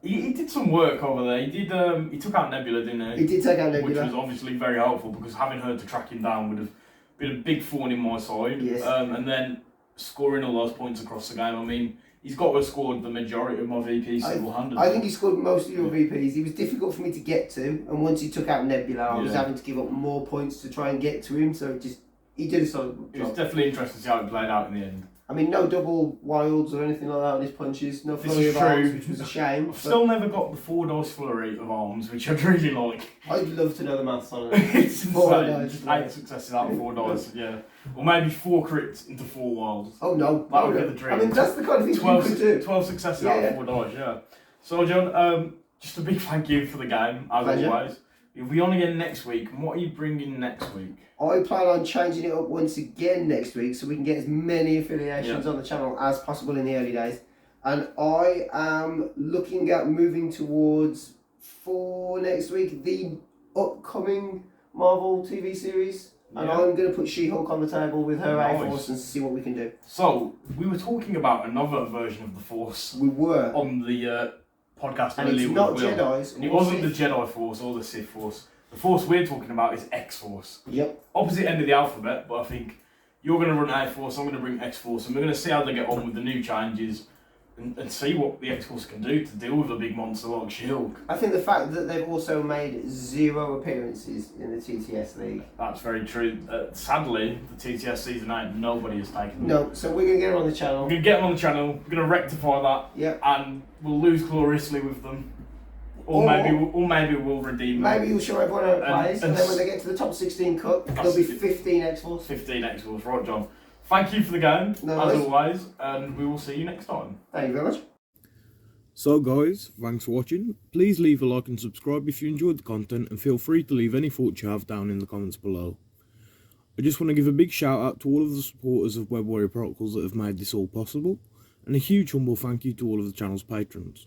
He did some work over there. He took out Nebula, didn't he? He did take out Nebula. Which was obviously very helpful because having her to track him down would have been a big thorn in my side. Yes. And then scoring all those points across the game. I mean, he's got to have scored the majority of my VPs single-handedly. I think he scored most of your VPs. He was difficult for me to get to, and once he took out Nebula, I was having to give up more points to try and get to him. So he did a solid job. It was definitely interesting to see how it played out in the end. I mean, no double wilds or anything like that on his punches. No flurry of arms, which was a shame. I've still never got the 4 dice flurry of arms, which I'd really like. I'd love to know the maths on it. It's insane. Just 8 successes out of 4 dice, yeah. Or maybe 4 crits into 4 wilds. Oh no. That would be the dream. I mean, that's the kind of thing you could do. 12 successes out of 4 dice, yeah. So, John, just a big thank you for the game, as always. You'll be on again next week. And what are you bringing next week? I plan on changing it up once again next week so we can get as many affiliations on the channel as possible in the early days. And I am looking at moving towards, for next week, the upcoming Marvel TV series. And I'm going to put She-Hulk on the table with her A-Force and see what we can do. So, we were talking about another version of the Force. We were. On the podcast and earlier. It's not Jedi's. And it wasn't the Jedi Force or the Sith Force. The Force we're talking about is X-Force. Yep. Opposite end of the alphabet, but I think you're going to run A-Force, I'm going to bring X-Force, and we're going to see how they get on with the new changes and see what the X-Force can do to deal with a big monster like She-Hulk. I think the fact that they've also made 0 appearances in the TTS League. That's very true. Sadly, the TTS Season 8, nobody has taken them. No, so we're going to get them on the channel. We're going to get them on the channel, we're going to rectify that, and we'll lose gloriously with them. Or maybe we'll redeem them. Maybe we'll show everyone how it plays, and then when they get to the top 16 cut, there'll be 15 X-Force. 15 X-Force, right, John. Thank you for the game, as always, and we will see you next time. Thank you very much. So guys, thanks for watching. Please leave a like and subscribe if you enjoyed the content, and feel free to leave any thoughts you have down in the comments below. I just want to give a big shout out to all of the supporters of Web Warrior Protocols that have made this all possible, and a huge humble thank you to all of the channel's patrons.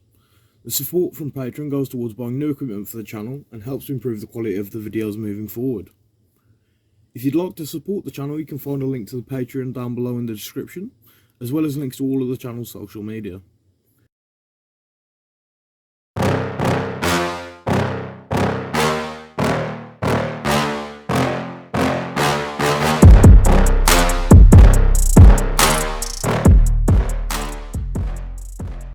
The support from Patreon goes towards buying new equipment for the channel and helps to improve the quality of the videos moving forward. If you'd like to support the channel, you can find a link to the Patreon down below in the description, as well as links to all of the channel's social media.